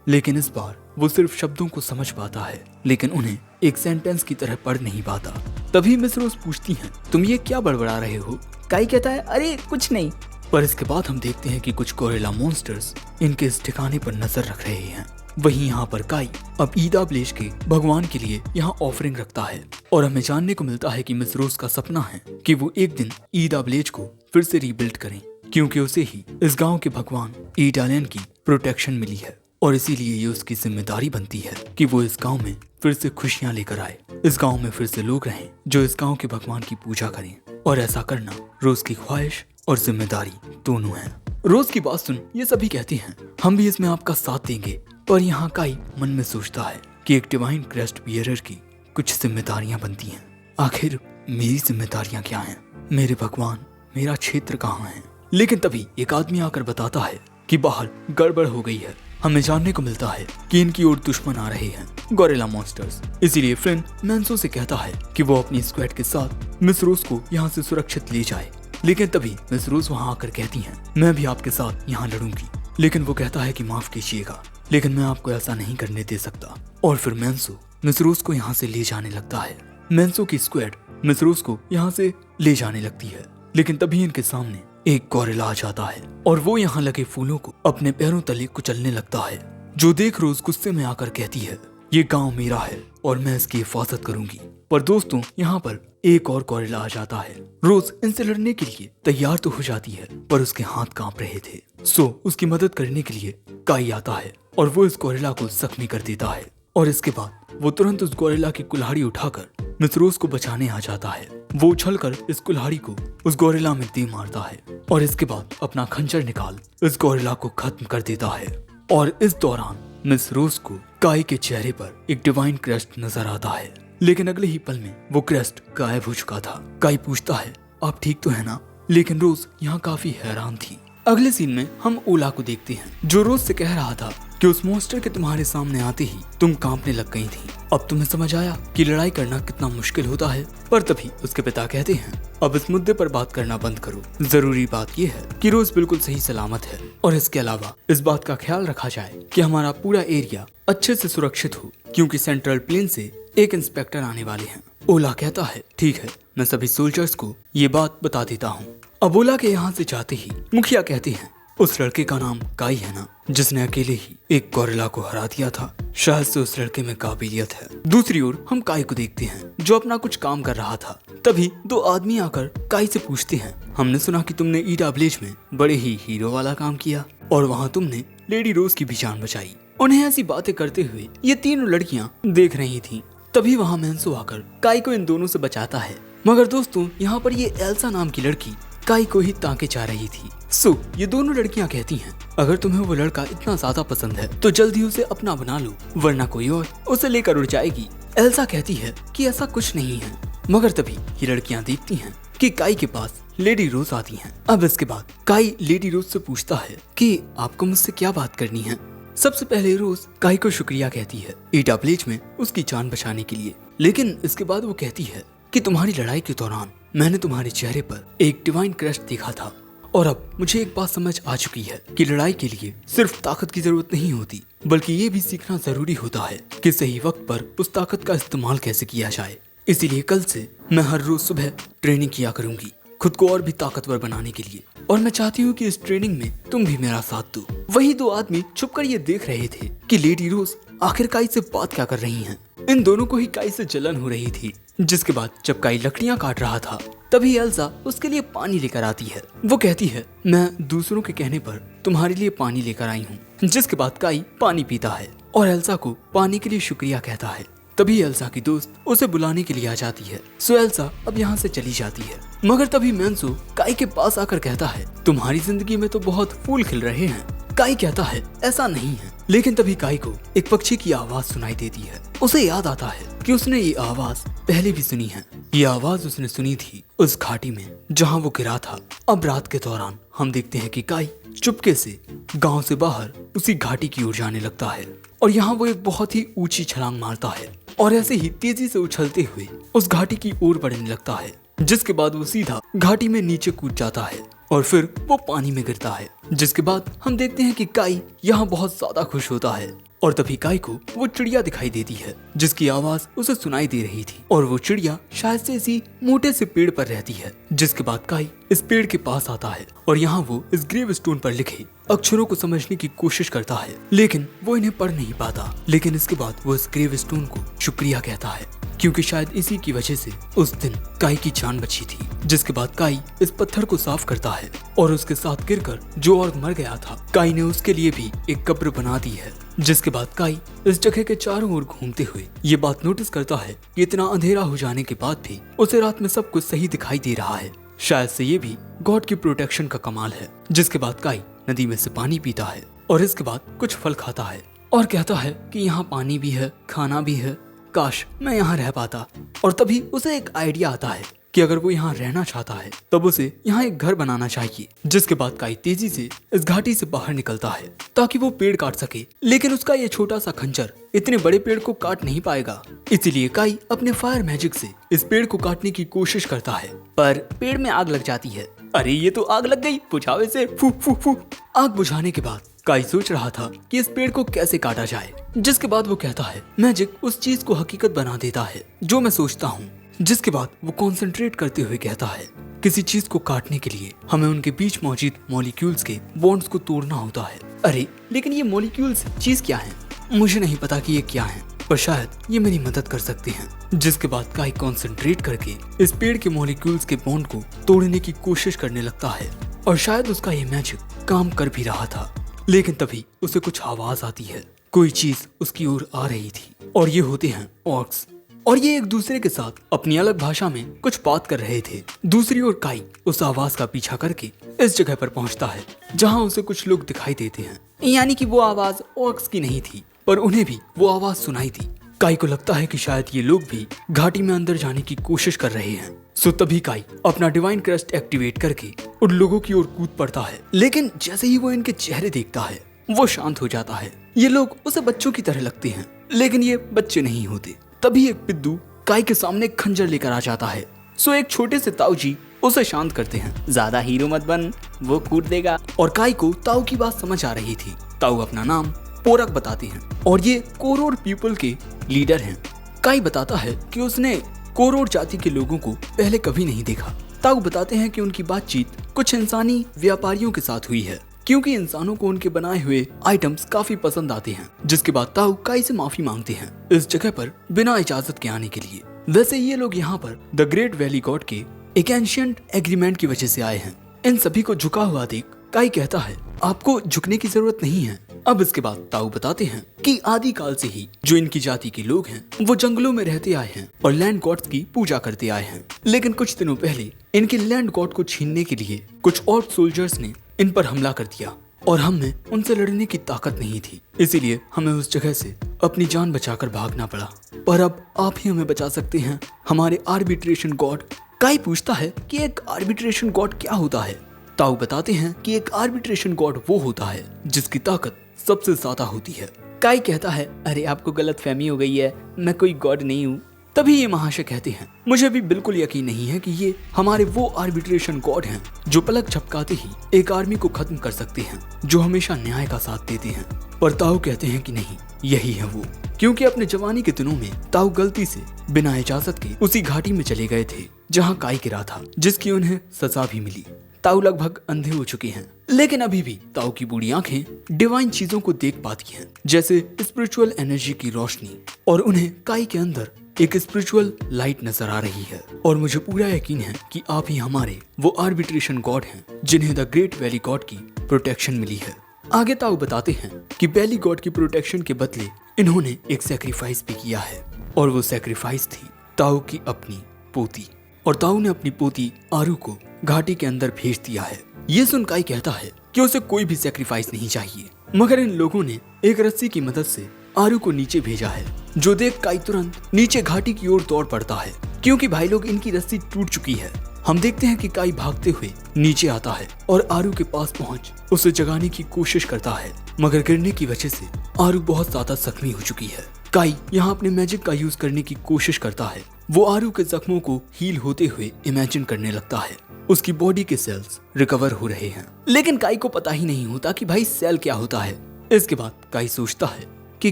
लेकिन इस बार वो सिर्फ शब्दों को समझ पाता है लेकिन उन्हें एक सेंटेंस की तरह पढ़ नहीं पाता। तभी मिस रोज पूछती हैं, तुम ये क्या बड़बड़ा रहे हो? काई कहता है, अरे कुछ नहीं। पर इसके बाद हम देखते हैं कि कुछ गोरिल्ला मॉन्स्टर्स इनके इस ठिकाने पर नजर रख रहे हैं। वहीं यहाँ पर काई अब ईदा ब्लेज के भगवान के लिए यहाँ ऑफरिंग रखता है और हमें जानने को मिलता है कि मिस रोज का सपना है कि वो एक दिन ईदा ब्लेज को फिर से रीबिल्ड करें, क्योंकि उसे ही इस गांव के भगवान ईडालैंड की प्रोटेक्शन मिली है और इसीलिए ये उसकी जिम्मेदारी बनती है कि वो इस गांव में फिर से खुशियां लेकर आए, इस गांव में फिर से लोग रहें जो इस गांव के भगवान की पूजा करें। और ऐसा करना रोज की ख्वाहिश और जिम्मेदारी दोनों है। रोज की बात सुन ये सभी कहते हैं, हम भी इसमें आपका साथ देंगे। पर यहाँ काई मन में सोचता है कि एक डिवाइन क्रेस्ट बियरर की कुछ जिम्मेदारियां बनती हैं। आखिर मेरी जिम्मेदारियां क्या हैं? मेरे भगवान, मेरा क्षेत्र कहाँ है? लेकिन तभी एक आदमी आकर बताता है कि बाहर गड़बड़ हो गई है। हमें जानने को मिलता है कि इनकी ओर दुश्मन आ रहे हैं, गोरिल्ला मॉन्स्टर्स। इसीलिए फ्लिन मैंसो से कहता है कि वो अपनी स्क्वाड के साथ मिस रोज को यहाँ से सुरक्षित ले जाए। लेकिन तभी मिस रोज वहाँ आकर कहती हैं, मैं भी आपके साथ यहाँ लड़ूंगी। लेकिन वो कहता है कि माफ कीजिएगा, लेकिन मैं आपको ऐसा नहीं करने दे सकता। और फिर मैंसो मिस रोज को यहाँ से ले जाने लगता है। मैंसो की स्क्वाड मिस रोज को यहाँ से ले जाने लगती है, लेकिन तभी इनके सामने एक गोरिल्ला आ जाता है और वो यहाँ लगे फूलों को अपने पैरों तले कुचलने लगता है, जो देख रोज गुस्से में आकर कहती है, ये गांव मेरा है और मैं इसकी हिफाजत करूंगी। पर दोस्तों, यहाँ पर एक और गोरिल्ला आ जाता है। रोज इनसे लड़ने के लिए तैयार तो हो जाती है पर उसके हाथ कांप रहे थे। सो उसकी मदद करने के लिए काई आता है और वो इस गोरिल्ला को जख्मी कर देता है और इसके बाद वो तुरंत उस गोरिल्ला की कुल्हाड़ी उठाकर मिस रोज को बचाने आ जाता है। वो उछलकर इस कुल्हाड़ी को उस गोरिल्ला में दे मारता है और इसके बाद अपना खंजर निकाल इस गोरिल्ला को खत्म कर देता है। और इस दौरान मिस रोज को काई के चेहरे पर एक डिवाइन क्रेस्ट नजर आता है, लेकिन अगले ही पल में वो क्रेस्ट गायब हो चुका था। काई पूछता है, आप ठीक तो है ना? लेकिन रोज यहाँ काफी हैरान थी। अगले सीन में हम ओला को देखते हैं जो रोज से कह रहा था कि उस मॉन्स्टर के तुम्हारे सामने आते ही तुम कांपने लग गई थी। अब तुम्हें समझ आया कि लड़ाई करना कितना मुश्किल होता है। पर तभी उसके पिता कहते हैं, अब इस मुद्दे पर बात करना बंद करो। जरूरी बात यह है कि रोज बिल्कुल सही सलामत है और इसके अलावा इस बात का ख्याल रखा जाए कि हमारा पूरा एरिया अच्छे से सुरक्षित हो, क्योंकि सेंट्रल प्लेन से एक इंस्पेक्टर आने वाले हैं। ओला कहता है, ठीक है, मैं सभी सोल्जर्स को ये बात बता देता हूँ। अब ओला के यहाँ से जाते ही मुखिया कहते हैं, उस लड़के का नाम काई है ना, जिसने अकेले ही एक गोरिल्ला को हरा दिया था? शायद से उस लड़के में काबिलियत है। दूसरी ओर हम काई को देखते हैं जो अपना कुछ काम कर रहा था। तभी दो आदमी आकर काई से पूछते हैं, हमने सुना कि तुमने ईडा ब्लेज में बड़े ही हीरो वाला काम किया और वहाँ तुमने लेडी रोज की भी जान बचाई। उन्हें ऐसी बातें करते हुए ये तीनों लड़कियाँ देख रही थी। तभी वहाँ मैंसो आकर काई को इन दोनों से बचाता है। मगर दोस्तों, यहाँ पर ये एल्सा नाम की लड़की काई को ही ताके जा रही थी। सो ये दोनों लड़कियां कहती हैं, अगर तुम्हें वो लड़का इतना ज्यादा पसंद है तो जल्दी उसे अपना बना लो, वरना कोई और उसे लेकर उड़ जाएगी। एल्सा कहती है कि ऐसा कुछ नहीं है। मगर तभी ये लड़कियां देखती हैं कि काई के पास लेडी रोज आती हैं। अब इसके बाद काई लेडी रोज से पूछता है कि आपको मुझसे क्या बात करनी है। सबसे पहले रोज काई को शुक्रिया कहती है ईडा ब्लेज में उसकी जान बचाने के लिए, लेकिन इसके बाद वो कहती है कि तुम्हारी लड़ाई के दौरान मैंने तुम्हारे चेहरे पर एक डिवाइन क्रेस्ट देखा था और अब मुझे एक बात समझ आ चुकी है कि लड़ाई के लिए सिर्फ ताकत की जरूरत नहीं होती, बल्कि ये भी सीखना जरूरी होता है कि सही वक्त पर उस ताकत का इस्तेमाल कैसे किया जाए। इसीलिए कल से मैं हर रोज सुबह ट्रेनिंग किया करूंगी खुद को और भी ताकतवर बनाने के लिए, और मैं चाहती हूँ कि इस ट्रेनिंग में तुम भी मेरा साथ दो। वही दो आदमी छुपकर ये देख रहे थे कि लेडी रोज आखिर काई से बात क्या कर रही हैं। इन दोनों को ही काई से जलन हो रही थी। जिसके बाद जब काई लकड़ियां काट रहा था तभी एल्सा उसके लिए पानी लेकर आती है। वो कहती है, मैं दूसरों के कहने पर तुम्हारे लिए पानी लेकर आई हूँ। जिसके बाद काई पानी पीता है और एल्सा को पानी के लिए शुक्रिया कहता है। तभी एल्सा की दोस्त उसे बुलाने के लिए आ जाती है। सो एल्सा अब यहाँ से चली जाती है, मगर तभी मैंसो काई के पास आकर कहता है, तुम्हारी जिंदगी में तो बहुत फूल खिल रहे हैं। काई कहता है ऐसा नहीं है, लेकिन तभी काई को एक पक्षी की आवाज सुनाई देती है। उसे याद आता है कि उसने ये आवाज पहले भी सुनी है। ये आवाज उसने सुनी थी उस घाटी में जहाँ वो गिरा था। अब रात के दौरान हम देखते हैं कि काई चुपके से गांव से बाहर उसी घाटी की ओर जाने लगता है और यहाँ वो एक बहुत ही ऊंची छलांग मारता है और ऐसे ही तेजी से उछलते हुए उस घाटी की ओर बढ़ने लगता है, जिसके बाद वो सीधा घाटी में नीचे कूद जाता है और फिर वो पानी में गिरता है। जिसके बाद हम देखते हैं कि काई यहाँ बहुत ज्यादा खुश होता है और तभी काई को वो चिड़िया दिखाई देती है जिसकी आवाज उसे सुनाई दे रही थी और वो चिड़िया शायद से इसी मोटे से पेड़ पर रहती है। जिसके बाद काई इस पेड़ के पास आता है और यहाँ वो इस ग्रेव स्टोन पर लिखे अक्षरों को समझने की कोशिश करता है, लेकिन वो इन्हें पढ़ नहीं पाता। लेकिन इसके बाद वो इस ग्रेव स्टोन को शुक्रिया कहता है क्योंकि शायद इसी की वजह से उस दिन काई की जान बची थी। जिसके बाद काई इस पत्थर को साफ करता है और उसके साथ गिरकर जो औरत मर गया था, काई ने उसके लिए भी एक कब्र बना दी है। जिसके बाद काई इस जगह के चारों ओर घूमते हुए ये बात नोटिस करता है कि इतना अंधेरा हो जाने के बाद भी उसे रात में सब कुछ सही दिखाई दे रहा है। शायद से ये भी गॉड की प्रोटेक्शन का कमाल है। जिसके बाद काई नदी में से पानी पीता है और इसके बाद कुछ फल खाता है और कहता है कि यहाँ पानी भी है, खाना भी है, काश मैं यहाँ रह पाता। और तभी उसे एक आइडिया आता है कि अगर वो यहाँ रहना चाहता है तब उसे यहाँ एक घर बनाना चाहिए। जिसके बाद काई तेजी से इस घाटी से बाहर निकलता है ताकि वो पेड़ काट सके, लेकिन उसका ये छोटा सा खंजर इतने बड़े पेड़ को काट नहीं पाएगा। इसीलिए काई अपने फायर मैजिक से इस पेड़ को काटने की कोशिश करता है, पर पेड़ में आग लग जाती है। अरे ये तो आग लग गई, बुझावे से फू फू फू। आग बुझाने के बाद काई सोच रहा था कि इस पेड़ को कैसे काटा जाए। जिसके बाद वो कहता है मैजिक उस चीज को हकीकत बना देता है जो मैं सोचता हूँ। जिसके बाद वो कंसंट्रेट करते हुए कहता है किसी चीज को काटने के लिए हमें उनके बीच मौजूद मॉलिक्यूल्स के बॉन्ड्स को तोड़ना होता है। अरे लेकिन ये मॉलिक्यूल्स चीज क्या है? मुझे नहीं पता कि ये क्या है, पर शायद ये मेरी मदद कर सकते हैं। जिसके बाद काई कंसंट्रेट करके इस पेड़ के मॉलिक्यूल्स के बॉन्ड को तोड़ने की कोशिश करने लगता है और शायद उसका ये मैजिक काम कर भी रहा था। लेकिन तभी उसे कुछ आवाज आती है, कोई चीज उसकी ओर आ रही थी और ये होते हैं ऑर्क्स और ये एक दूसरे के साथ अपनी अलग भाषा में कुछ बात कर रहे थे। दूसरी ओर काई उस आवाज का पीछा करके इस जगह पर पहुंचता है जहां उसे कुछ लोग दिखाई देते हैं। यानी कि वो आवाज ऑर्क्स की नहीं थी, पर उन्हें भी वो आवाज सुनाई दी। काई को लगता है कि शायद ये लोग भी घाटी में अंदर जाने की कोशिश कर रहे हैं। सो तभी काई अपना डिवाइन क्रस्ट एक्टिवेट करके उन लोगों की ओर कूद पड़ता है, लेकिन जैसे ही वो इनके चेहरे देखता है वो शांत हो जाता है। ये लोग उसे बच्चों की तरह लगते हैं, लेकिन ये बच्चे नहीं होते। तभी एक पिद्दू काई के सामने खंजर लेकर आ जाता है। सो एक छोटे से ताऊ जी उसे शांत करते हैं, ज्यादा हीरो मत बन, वो कूद देगा। और काई को ताऊ की बात समझ आ रही थी। ताऊ अपना नाम पोरक बताते हैं और ये कोरोर पीपल के लीडर हैं। काई बताता है कि उसने कोरोर जाति के लोगों को पहले कभी नहीं देखा। ताऊ बताते हैं कि उनकी बातचीत कुछ इंसानी व्यापारियों के साथ हुई है क्योंकि इंसानों को उनके बनाए हुए आइटम्स काफी पसंद आते हैं। जिसके बाद ताऊ काई से माफी मांगते हैं इस जगह पर बिना इजाजत के आने के लिए। वैसे ये लोग यहाँ पर द ग्रेट वैली गॉड के एक एंशिएंट एग्रीमेंट की वजह से आए हैं। इन सभी को झुका हुआ देख काई कहता है आपको झुकने की जरूरत नहीं है। अब इसके बाद ताऊ बताते हैं कि आदि काल से ही जो इनकी जाति के लोग हैं वो जंगलों में रहते आए हैं और लैंड गॉड्स की पूजा करते आए हैं। लेकिन कुछ दिनों पहले इनके लैंड गॉड को छीनने के लिए कुछ और सोल्जर्स ने इन पर हमला कर दिया और हमें उनसे लड़ने की ताकत नहीं थी, इसीलिए हमें उस जगह से अपनी जान बचाकर भागना पड़ा। पर अब आप ही हमें बचा सकते हैं, हमारे आर्बिट्रेशन गॉड। काई पूछता है कि एक आर्बिट्रेशन गॉड क्या होता है। ताऊ बताते हैं कि एक आर्बिट्रेशन गॉड वो होता है जिसकी ताकत सबसे ज्यादा होती है। काई कहता है अरे आपको गलतफहमी हो गई है, मैं कोई गॉड नहीं हूँ। तभी ये महाशय कहते हैं मुझे भी बिल्कुल यकीन नहीं है कि ये हमारे वो आर्बिट्रेशन गॉड हैं जो पलक झपकाते ही एक आर्मी को खत्म कर सकते हैं, जो हमेशा न्याय का साथ देते हैं। पर ताऊ कहते हैं कि नहीं, यही है वो, क्योंकि अपने जवानी के दिनों में ताऊ गलती से बिना इजाजत के उसी घाटी में चले गए थे जहाँ काई गिरा था, जिसकी उन्हें सजा भी मिली। ताऊ लगभग अंधे हो चुके हैं, लेकिन अभी भी ताऊ की बूढ़ी आंखें डिवाइन चीजों को देख पाती हैं, जैसे स्पिरिचुअल एनर्जी की रोशनी, और उन्हें काई के अंदर एक स्पिरिचुअल लाइट नजर आ रही है। और मुझे पूरा यकीन है कि आप ही हमारे वो आर्बिट्रेशन गॉड हैं जिन्हें द ग्रेट वैली गॉड की प्रोटेक्शन मिली है। आगे ताऊ बताते हैं कि वैली गॉड की प्रोटेक्शन के बदले इन्होंने एक सैक्रिफाइस भी किया है। और वो सैक्रिफाइस थी ताऊ की अपनी पोती। और ताऊ ने अपनी पोती आरू को घाटी के अंदर भेज दिया है। ये सुन काई कहता है कि उसे कोई भी सैक्रिफाइस नहीं चाहिए, मगर इन लोगों ने एक रस्सी की मदद से आरू को नीचे भेजा है। जो देख काई तुरंत नीचे घाटी की ओर दौड़ पड़ता है, क्योंकि भाई लोग इनकी रस्सी टूट चुकी है। हम देखते हैं कि काई भागते हुए नीचे आता है और आरू के पास पहुंच उसे जगाने की कोशिश करता है, मगर गिरने की वजह से आरू बहुत ज्यादा जख्मी हो चुकी है। काई यहाँ अपने मैजिक का यूज करने की कोशिश करता है। वो आरू के जख्मों को हील होते हुए इमेजिन करने लगता है। उसकी बॉडी के सेल्स रिकवर हो रहे हैं, लेकिन काई को पता ही नहीं होता कि भाई सेल क्या होता है। इसके बाद काई सोचता है कि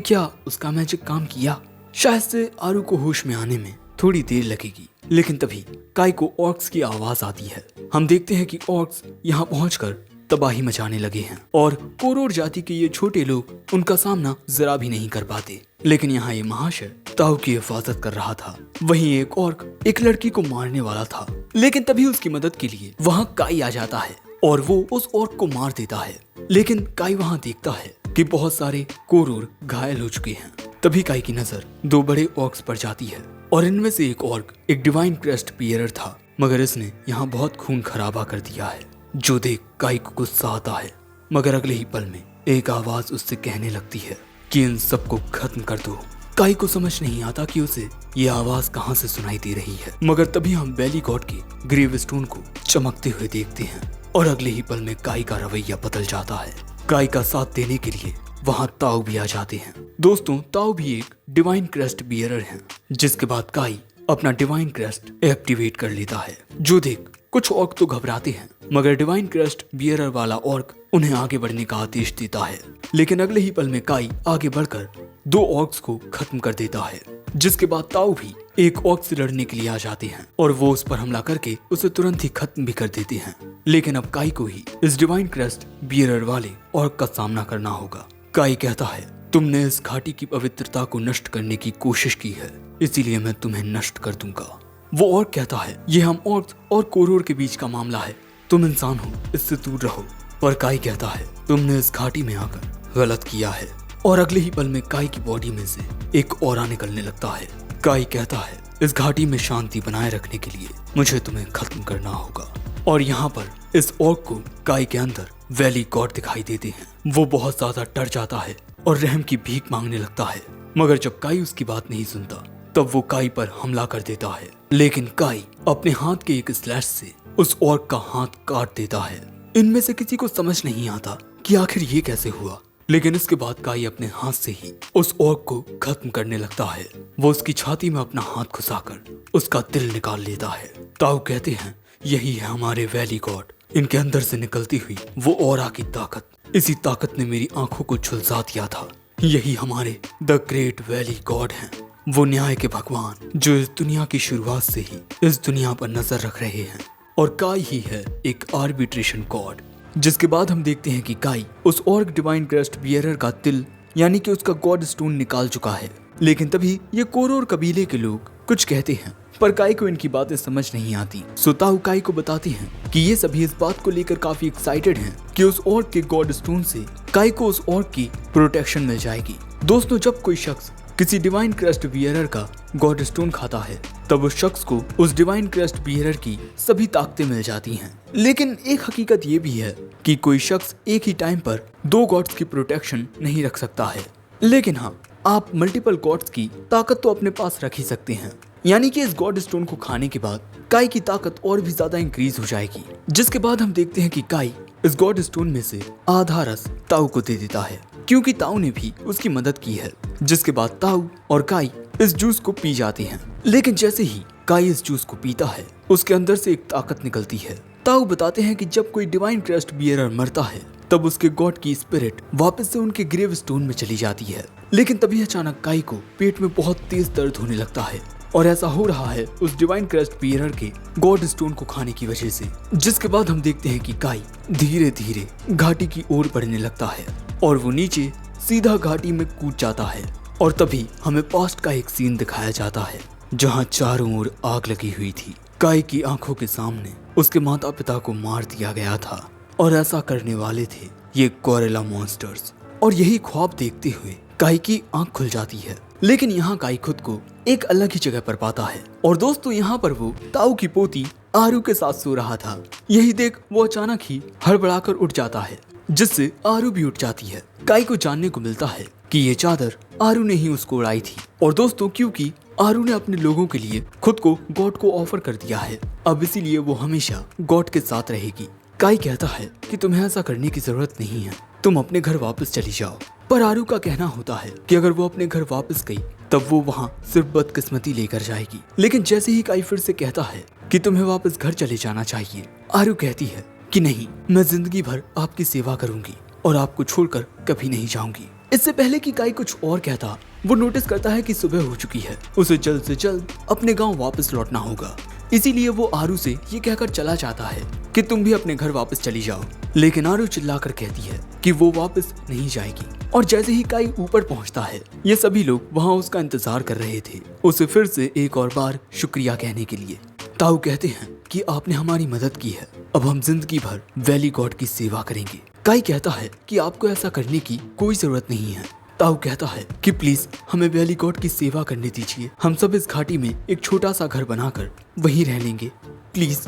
क्या उसका मैजिक काम किया। शायद से आरू को होश में आने में थोड़ी देर लगेगी, लेकिन तभी काई को ऑर्क्स की आवाज आती है। हम देखते हैं कि ऑर्क्स यहाँ पहुंचकर तबाही मचाने लगे हैं और कोरोर जाति के ये छोटे लोग उनका सामना जरा भी नहीं कर पाते। लेकिन यहाँ ये महाशय ताऊ की हिफाजत कर रहा था। वहीं एक ऑर्क एक लड़की को मारने वाला था, लेकिन तभी उसकी मदद के लिए वहाँ काई आ जाता है और वो उस ऑर्क को मार देता है। लेकिन काई वहाँ देखता है कि बहुत सारे कोरोर घायल हो चुके हैं। तभी काई की नजर दो बड़े ऑर्क्स पर जाती है और इनमें से एक ऑर्क एक डिवाइन क्रेस्ट बियरर था, मगर इसने यहाँ बहुत खून खराबा कर दिया है। जो देख काई को गुस्सा आता है, मगर अगले ही पल में एक आवाज उससे कहने लगती है कि इन सबको खत्म कर दो। काई को समझ नहीं आता कि उसे ये आवाज कहाँ से सुनाई दे रही है, मगर तभी हम वैली गॉड के ग्रेव स्टोन को चमकते हुए देखते हैं और अगले ही पल में काई का रवैया बदल जाता है। काई का साथ देने के लिए वहाँ ताऊ भी आ जाते हैं। दोस्तों, ताऊ भी एक डिवाइन क्रेस्ट बियरर हैं, जिसके बाद काई अपना डिवाइन क्रेस्ट एक्टिवेट कर लेता है। जो देख कुछ ऑर्क तो घबराते हैं, मगर डिवाइन क्रेस्ट बियरर वाला ऑर्क उन्हें आगे बढ़ने का आदेश देता है। लेकिन अगले ही पल में काई आगे बढ़कर दो ऑर्क्स को खत्म कर देता है, जिसके बाद ताऊ भी एक ऑर्क से लड़ने के लिए आ जाते हैं और वो उस पर हमला करके उसे तुरंत ही खत्म भी कर देते हैं। लेकिन अब काई को ही इस डिवाइन क्रेस्ट बियरर वाले ऑर्क का सामना करना होगा। काई कहता है, तुमने इस घाटी की पवित्रता को नष्ट करने की कोशिश की है, इसीलिए मैं तुम्हें नष्ट कर दूंगा। वो ऑर्क कहता है, ये हम ऑर्क्स और कोरोर के बीच का मामला है, तुम इंसान हो, इससे दूर रहो। पर काई कहता है, तुमने इस घाटी में आकर गलत किया है। और अगले ही पल में काई की बॉडी में से एक ऑरा निकलने लगता है। काई कहता है, इस घाटी में शांति बनाए रखने के लिए मुझे तुम्हें खत्म करना होगा। और यहाँ पर इस ऑर्क को काई के अंदर वैली गॉड दिखाई देते हैं। वो बहुत ज्यादा डर जाता है और रहम की भीख मांगने लगता है, मगर जब काई उसकी बात नहीं सुनता तब वो काई पर हमला कर देता है। लेकिन काई अपने हाथ के एक स्लैश से उस ऑर्क का हाथ काट देता है। इनमें से किसी को समझ नहीं आता कि आखिर ये कैसे हुआ, लेकिन इसके बाद काई अपने हाथ से ही उस ऑर्क को खत्म करने लगता है। वो उसकी छाती में अपना हाथ घुसाकर उसका दिल निकाल लेता है। ताऊ कहते हैं, यही है हमारे वैली गॉड, इनके अंदर से निकलती हुई वो ऑरा की ताकत, इसी ताकत ने मेरी आंखों को झुलसा दिया था। यही हमारे द ग्रेट वैली गॉड हैं, वो न्याय के भगवान जो इस दुनिया की शुरुआत से ही इस दुनिया पर नजर रख रहे हैं। और काई ही है एक आर्बिट्रेशन गॉड। जिसके बाद हम देखते हैं कि काई उस ऑर्क डिवाइन क्रेस्ट बियरर का दिल यानी कि उसका गॉड स्टोन निकाल चुका है। लेकिन तभी ये कोरोर कबीले के लोग कुछ कहते हैं, पर काई को इनकी बातें समझ नहीं आती। सो ताऊ काई को बताते हैं कि ये सभी इस बात को लेकर काफी एक्साइटेड हैं कि उस ऑर्क के गॉड स्टोन से काई को उस ऑर्क की प्रोटेक्शन मिल जाएगी। दोस्तों, जब कोई शख्स किसी डिवाइन क्रेस्ट बियरर का गॉड स्टोन खाता है तब उस शख्स को उस डिवाइन क्रेस्ट बियरर की सभी ताकतें मिल जाती हैं। लेकिन एक हकीकत ये भी है कि कोई शख्स एक ही टाइम पर दो गॉड्स की प्रोटेक्शन नहीं रख सकता है। लेकिन हाँ, आप मल्टीपल गॉड्स की ताकत तो अपने पास रख ही सकते हैं। यानी कि इस गॉड स्टोन को खाने के बाद काई की ताकत और भी ज्यादा इंक्रीज हो जाएगी। जिसके बाद हम देखते हैं कि काई इस गॉड स्टोन में से आधा रस ताऊ को दे देता है, क्योंकि ताऊ ने भी उसकी मदद की है। जिसके बाद ताऊ और काई इस जूस को पी जाते हैं। लेकिन जैसे ही काई इस जूस को पीता है, उसके अंदर से एक ताकत निकलती है। ताऊ बताते हैं कि जब कोई डिवाइन क्रेस्ट बियरर मरता है तब उसके गॉड की स्पिरिट वापस से उनके ग्रेव स्टोन में चली जाती है। लेकिन तभी अचानक काई को पेट में बहुत तेज दर्द होने लगता है, और ऐसा हो रहा है उस डिवाइन क्रेस्ट बियरर के गॉड स्टोन को खाने की वजह से। जिसके बाद हम देखते हैं कि काई धीरे धीरे घाटी की ओर बढ़ने लगता है और वो नीचे सीधा घाटी में कूद जाता है। और तभी हमें पास्ट का एक सीन दिखाया जाता है जहाँ चारों ओर आग लगी हुई थी। काई की आंखों के सामने उसके माता पिता को मार दिया गया था, और ऐसा करने वाले थे ये गोरिल्ला मॉन्स्टर्स। और यही ख्वाब देखते हुए काई की आंख खुल जाती है। लेकिन यहाँ काई खुद को एक अलग ही जगह पर पाता है। और दोस्तों यहाँ पर वो ताऊ की पोती आरू के साथ सो रहा था। यही देख वो अचानक ही हड़बड़ाकर उठ जाता है, जिससे आरू भी उठ जाती है। काई को जानने को मिलता है कि ये चादर आरू ने ही उसको उड़ाई थी। और दोस्तों क्योंकि आरू ने अपने लोगों के लिए खुद को गॉड को ऑफर कर दिया है, अब इसीलिए वो हमेशा गॉड के साथ रहेगी। काई कहता है कि तुम्हें ऐसा करने की जरूरत नहीं है, तुम अपने घर वापस चली जाओ। पर आरू का कहना होता है कि अगर वो अपने घर वापस गई तब वो वहाँ सिर्फ बदकिस्मती लेकर जाएगी। लेकिन जैसे ही काई फिर से कहता है कि तुम्हें वापस घर चले जाना चाहिए, आरू कहती है कि नहीं, मैं जिंदगी भर आपकी सेवा करूंगी और आपको छोड़कर कभी नहीं जाऊंगी। इससे पहले कि काई कुछ और कहता, वो नोटिस करता है कि सुबह हो चुकी है, उसे जल्द से जल्द अपने गांव वापस लौटना होगा। इसीलिए वो आरू से ये कहकर चला जाता है कि तुम भी अपने घर वापस चली जाओ। लेकिन आरू चिल्लाकर कहती है कि वो वापस नहीं जाएगी। और जैसे ही काई ऊपर पहुंचता है, ये सभी लोग वहाँ उसका इंतजार कर रहे थे, उसे फिर से एक और बार शुक्रिया कहने के लिए। ताऊ कहते हैं कि आपने हमारी मदद की है, अब हम जिंदगी भर वैली गॉड की सेवा करेंगे। काई कहता है कि आपको ऐसा करने की कोई जरूरत नहीं है। ताऊ कहता है कि प्लीज हमें वैली गॉड की सेवा करने दीजिए, हम सब इस घाटी में एक छोटा सा घर बनाकर वहीं रह लेंगे, प्लीज।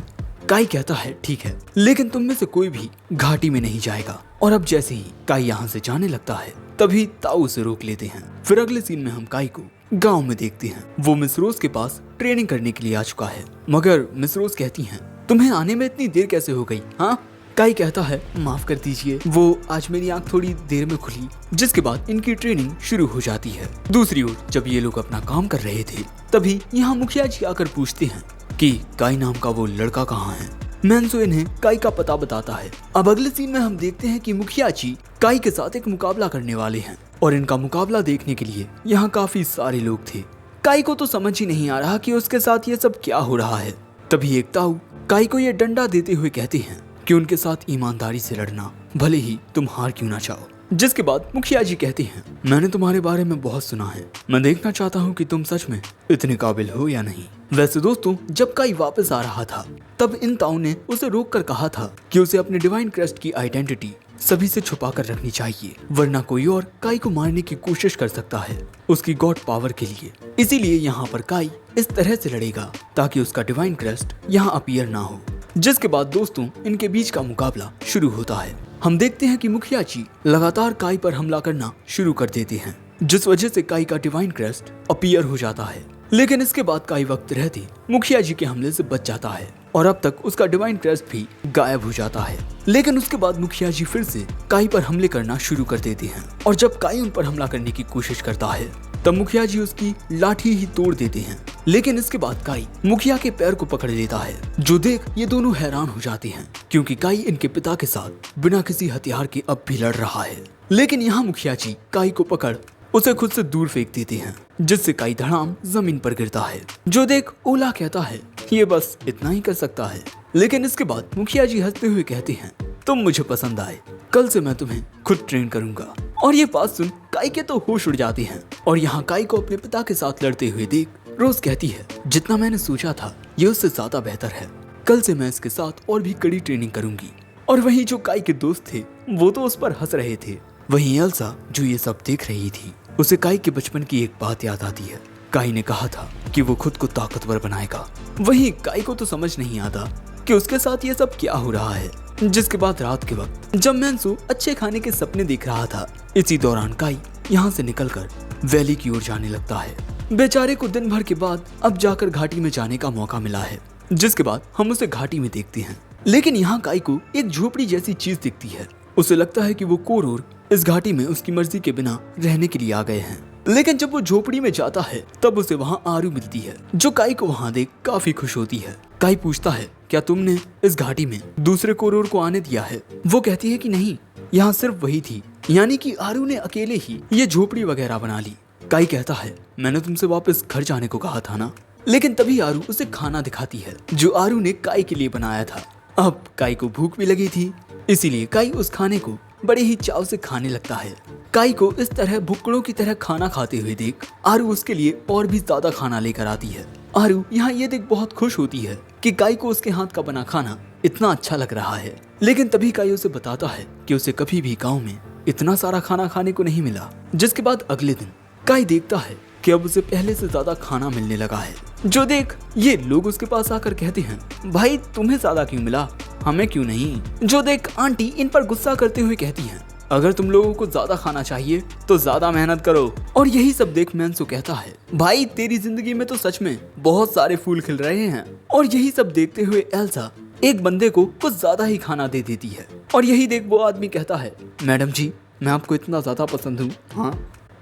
काई कहता है ठीक है, लेकिन तुम में से कोई भी घाटी में नहीं जाएगा। और अब जैसे ही काई यहाँ से जाने लगता है, तभी ताऊ उसे रोक लेते हैं। फिर अगले सीन में हम काई को गांव में देखते हैं। वो मिस रोज के पास ट्रेनिंग करने के लिए आ चुका है, मगर मिस रोज कहती हैं तुम्हें आने में इतनी देर कैसे हो गई? हाँ, काई कहता है माफ कर दीजिए, वो आज मेरी आंख थोड़ी देर में खुली। जिसके बाद इनकी ट्रेनिंग शुरू हो जाती है। दूसरी ओर जब ये लोग अपना काम कर रहे थे, तभी यहाँ मुखिया जी आकर पूछते हैं कि काई नाम का वो लड़का कहाँ है। मैंसो इन्हें काई का पता बताता है। अब अगले सीन में हम देखते हैं कि मुखिया जी काई के साथ एक मुकाबला करने वाले हैं और इनका मुकाबला देखने के लिए यहाँ काफी सारे लोग थे। काई को तो समझ ही नहीं आ रहा कि उसके साथ ये सब क्या हो रहा है। तभी एक ताऊ काई को ये डंडा देते हुए कहते हैं कि उनके साथ ईमानदारी से लड़ना, भले ही तुम हार क्यों ना चाहो। जिसके बाद मुखिया जी कहते हैं मैंने तुम्हारे बारे में बहुत सुना है, मैं देखना चाहता हूँ कि तुम सच में इतने काबिल हो या नहीं। वैसे दोस्तों जब काई वापस आ रहा था, तब इन ताऊ ने उसे रोक कर कहा था कि उसे अपने डिवाइन क्रेस्ट की आइडेंटिटी सभी से छुपा कर रखनी चाहिए, वरना कोई और काई को मारने की कोशिश कर सकता है उसकी गॉड पावर के लिए। इसीलिए यहाँ पर काई इस तरह से लड़ेगा ताकि उसका डिवाइन क्रेस्ट यहाँ अपीयर ना हो। जिसके बाद दोस्तों इनके बीच का मुकाबला शुरू होता है। हम देखते हैं कि मुखिया जी लगातार काई पर हमला करना शुरू कर देते हैं, जिस वजह से काई का डिवाइन क्रेस्ट अपीयर हो जाता है। लेकिन इसके बाद काई वक्त रहते मुखिया जी के हमले से बच जाता है और अब तक उसका डिवाइन क्रेस्ट भी गायब हो जाता है। लेकिन उसके बाद मुखिया जी फिर से काई पर हमले करना शुरू कर देते हैं और जब काई उन पर हमला करने की कोशिश करता है, तब मुखिया जी उसकी लाठी ही तोड़ देते हैं। लेकिन इसके बाद काई मुखिया के पैर को पकड़ लेता है, जो देख ये दोनों हैरान हो जाते हैं क्योंकि काई इनके पिता के साथ बिना किसी हथियार के अब भी लड़ रहा है। लेकिन यहाँ मुखिया जी काई को पकड़ उसे खुद से दूर फेंक देते हैं, जिससे काई धड़ाम जमीन पर गिरता है। जो देख ओला कहता है ये बस इतना ही कर सकता है। लेकिन इसके बाद मुखिया जी हंसते हुए कहते हैं तुम मुझे पसंद आए, कल से मैं तुम्हें खुद ट्रेन करूंगा। और ये बात सुन काई के तो होश उड़ जाते हैं और यहाँ काई को अपने पिता के साथ लड़ते हुए देख रोज कहती है जितना मैंने सोचा था ये उससे ज्यादा बेहतर है, कल से मैं इसके साथ और भी कड़ी ट्रेनिंग करूंगी। और वहीं जो काई के दोस्त थे वो तो उस पर हंस रहे थे। वहीं एल्सा जो ये सब देख रही थी, उसे काई के बचपन की एक बात याद आती है। काई ने कहा था कि वो खुद को ताकतवर बनाएगा। वहीं काई को तो समझ नहीं आता कि उसके साथ ये सब क्या हो रहा है। जिसके बाद रात के वक्त जब मैंसो अच्छे खाने के सपने देख रहा था, इसी दौरान काई यहाँ से निकलकर वैली की ओर जाने लगता है। बेचारे को दिन भर के बाद अब जाकर घाटी में जाने का मौका मिला है। जिसके बाद हम उसे घाटी में देखते हैं। लेकिन यहाँ काई को एक झोपड़ी जैसी चीज दिखती है। उसे लगता है कि वो कोरोर इस घाटी में उसकी मर्जी के बिना रहने के लिए आ गए हैं। लेकिन जब वो झोपड़ी में जाता है तब उसे वहाँ आरू मिलती है, जो काई को वहाँ देख काफी खुश होती है। काई पूछता है क्या तुमने इस घाटी में दूसरे कोरोर को आने दिया है? वो कहती है कि नहीं, यहाँ सिर्फ वही थी, यानी कि आरू ने अकेले ही ये झोपड़ी वगैरह बना ली। काई कहता है मैंने तुमसे वापस घर जाने को कहा था ना। लेकिन तभी आरू उसे खाना दिखाती है जो आरू ने काई के लिए बनाया था। अब काई को भूख भी लगी थी, इसीलिए काई उस खाने को बड़े ही चाव से खाने लगता है। काई को इस तरह भुक्कड़ों की तरह खाना खाते हुए देख आरू उसके लिए और भी ज्यादा खाना लेकर आती है। आरू यहाँ ये देख बहुत खुश होती है कि काई को उसके हाथ का बना खाना इतना अच्छा लग रहा है। लेकिन तभी काई उसे बताता है कि उसे कभी भी गाँव में इतना सारा खाना खाने को नहीं मिला। जिसके बाद अगले दिन काई देखता है कि अब उसे पहले से ज्यादा खाना मिलने लगा है। जो देख ये लोग उसके पास आकर कहते हैं, भाई तुम्हें ज्यादा क्यों मिला, हमें क्यों नहीं। जो देख आंटी इन पर गुस्सा करते हुए कहती हैं, अगर तुम लोगों को ज्यादा खाना चाहिए तो ज्यादा मेहनत करो। और यही सब देख मैंसो कहता है, भाई तेरी जिंदगी में तो सच में बहुत सारे फूल खिल रहे हैं। और यही सब देखते हुए एल्सा एक बंदे को कुछ ज्यादा ही खाना दे देती है। और यही देख वो आदमी कहता है, मैडम जी मैं आपको इतना ज्यादा पसंद हूँ। हाँ।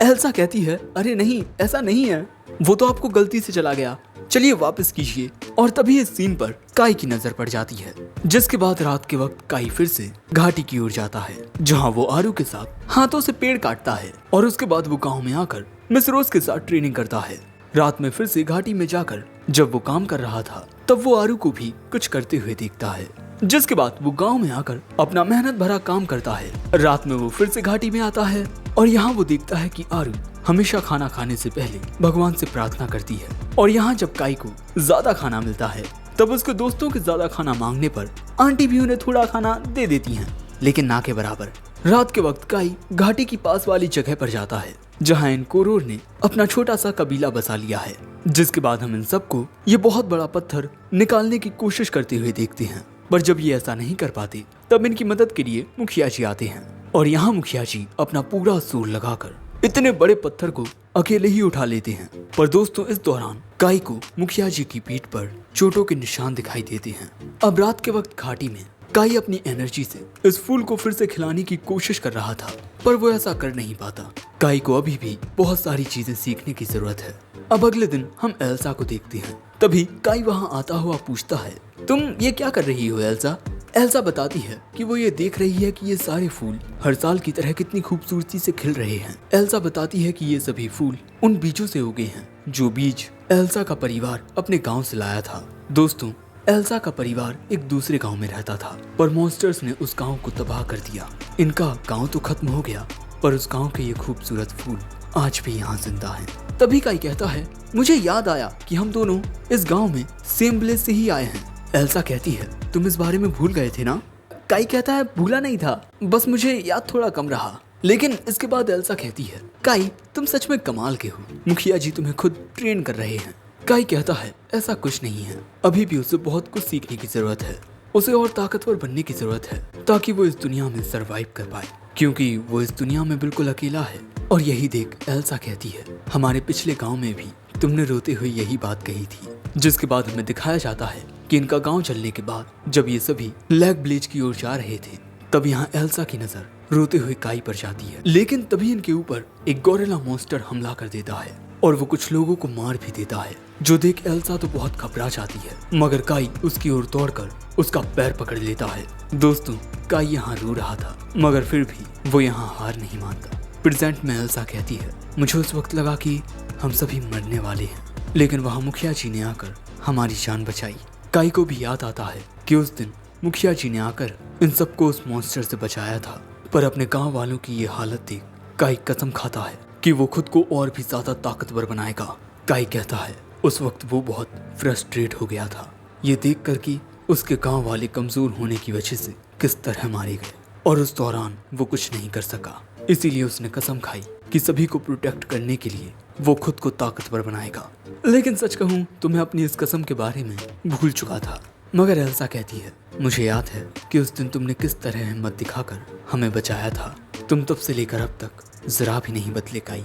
एल्सा कहती है, अरे नहीं ऐसा नहीं है, वो तो आपको गलती से चला गया, चलिए वापस कीजिए। और तभी इस सीन पर काई की नजर पड़ जाती है, जिसके बाद रात के वक्त काई फिर से घाटी की ओर जाता है, जहां वो आरू के साथ हाथों से पेड़ काटता है। और उसके बाद वो गांव में आकर मिस रोज के साथ ट्रेनिंग करता है। रात में फिर से घाटी में जाकर जब वो काम कर रहा था तब वो आरू को भी कुछ करते हुए देखता है, जिसके बाद वो गांव में आकर अपना मेहनत भरा काम करता है। रात में वो फिर से घाटी में आता है और यहाँ वो देखता है कि आरू हमेशा खाना खाने से पहले भगवान से प्रार्थना करती है। और यहाँ जब काई को ज्यादा खाना मिलता है तब उसके दोस्तों के ज्यादा खाना मांगने पर आंटी भी उन्हें थोड़ा खाना दे देती हैं, लेकिन ना के बराबर। रात के वक्त काई घाटी की पास वाली जगह पर जाता है जहाँ इन कोरोर ने अपना छोटा सा कबीला बसा लिया है, जिसके बाद हम इन सबको ये बहुत बड़ा पत्थर निकालने की कोशिश करते हुए देखते हैं। पर जब ये ऐसा नहीं कर पाते तब इनकी मदद के लिए मुखिया जी आते हैं। और यहाँ मुखिया जी अपना पूरा जोर लगाकर इतने बड़े पत्थर को अकेले ही उठा लेते हैं। पर दोस्तों इस दौरान काई को मुखिया जी की पीठ पर चोटों के निशान दिखाई देते हैं। अब रात के वक्त घाटी में काई अपनी एनर्जी से इस फूल को फिर से खिलाने की कोशिश कर रहा था, पर वो ऐसा कर नहीं पाता। काई को अभी भी बहुत सारी चीजें सीखने की जरूरत है। अब अगले दिन हम एल्सा को देखते हैं। तभी काई वहाँ आता हुआ पूछता है, तुम ये क्या कर रही हो एल्सा? एल्सा बताती है कि वो ये देख रही है कि ये सारे फूल हर साल की तरह कितनी खूबसूरती से खिल रहे हैं। एल्सा बताती है कि ये सभी फूल उन बीजों से उगे हैं जो बीज एल्सा का परिवार अपने गांव से लाया था। दोस्तों एल्सा का परिवार एक दूसरे गांव में रहता था, पर मॉन्स्टर्स ने उस गांव को तबाह कर दिया। इनका गांव तो खत्म हो गया, पर उस गांव के ये खूबसूरत फूल आज भी यहाँ जिंदा हैं। तभी काई कहता है, मुझे याद आया कि हम दोनों इस गांव में सेम विलेज से ही आए हैं। एल्सा कहती है, तुम इस बारे में भूल गए थे ना? काई कहता है, भूला नहीं था, बस मुझे याद थोड़ा कम रहा। लेकिन इसके बाद एल्सा कहती है, काई तुम सच में कमाल के हो, मुखिया जी तुम्हें खुद ट्रेन कर रहे हैं। काई कहता है, ऐसा कुछ नहीं है, अभी भी उसे बहुत कुछ सीखने की जरूरत है। उसे और ताकतवर बनने की जरूरत है ताकि वो इस दुनिया में सरवाइव कर पाए, क्योंकि वो इस दुनिया में बिल्कुल अकेला है। और यही देख एल्सा कहती है, हमारे पिछले गांव में भी तुमने रोते हुए यही बात कही थी। जिसके बाद हमें दिखाया जाता है कि इनका गांव चलने के बाद जब ये सभी लैग विलेज की ओर जा रहे थे तब यहाँ एल्सा की नजर रोते हुए काई पर जाती है। लेकिन तभी इनके ऊपर एक गोरिल्ला मॉन्स्टर हमला कर देता है और वो कुछ लोगों को मार भी देता है। जो देख एल्सा तो बहुत घबरा जाती है, मगर काई उसकी ओर दौड़कर उसका पैर पकड़ लेता है। दोस्तों काई यहाँ रो रहा था, मगर फिर भी वो यहाँ हार नहीं मानता। प्रेजेंट में एल्सा कहती है, मुझे उस वक्त लगा कि हम सभी मरने वाले हैं, लेकिन वहाँ मुखिया जी ने आकर हमारी जान बचाई। काई को भी याद आता है कि उस दिन मुखिया जी ने आकर इन सबको उस मॉन्स्टर से बचाया था। पर अपने गांव वालों की ये हालत देख काई कसम खाता है कि वो खुद को और भी ज्यादा ताकतवर बनाएगा। काई कहता है उस वक्त वो बहुत फ्रस्ट्रेट हो गया था ये देख कर कि उसके गांव वाले कमजोर होने की वजह से किस तरह मारे गए, और उस दौरान वो कुछ नहीं कर सका। इसीलिए उसने कसम खाई कि सभी को प्रोटेक्ट करने के लिए वो खुद को ताकतवर बनाएगा। लेकिन सच कहूँ तो मैं अपनी इस कसम के बारे में भूल चुका था। मगर एल्सा कहती है, मुझे याद है कि उस दिन तुमने किस तरह हिम्मत दिखाकर हमें बचाया था। तुम तब से लेकर अब तक जरा भी नहीं बदले काई।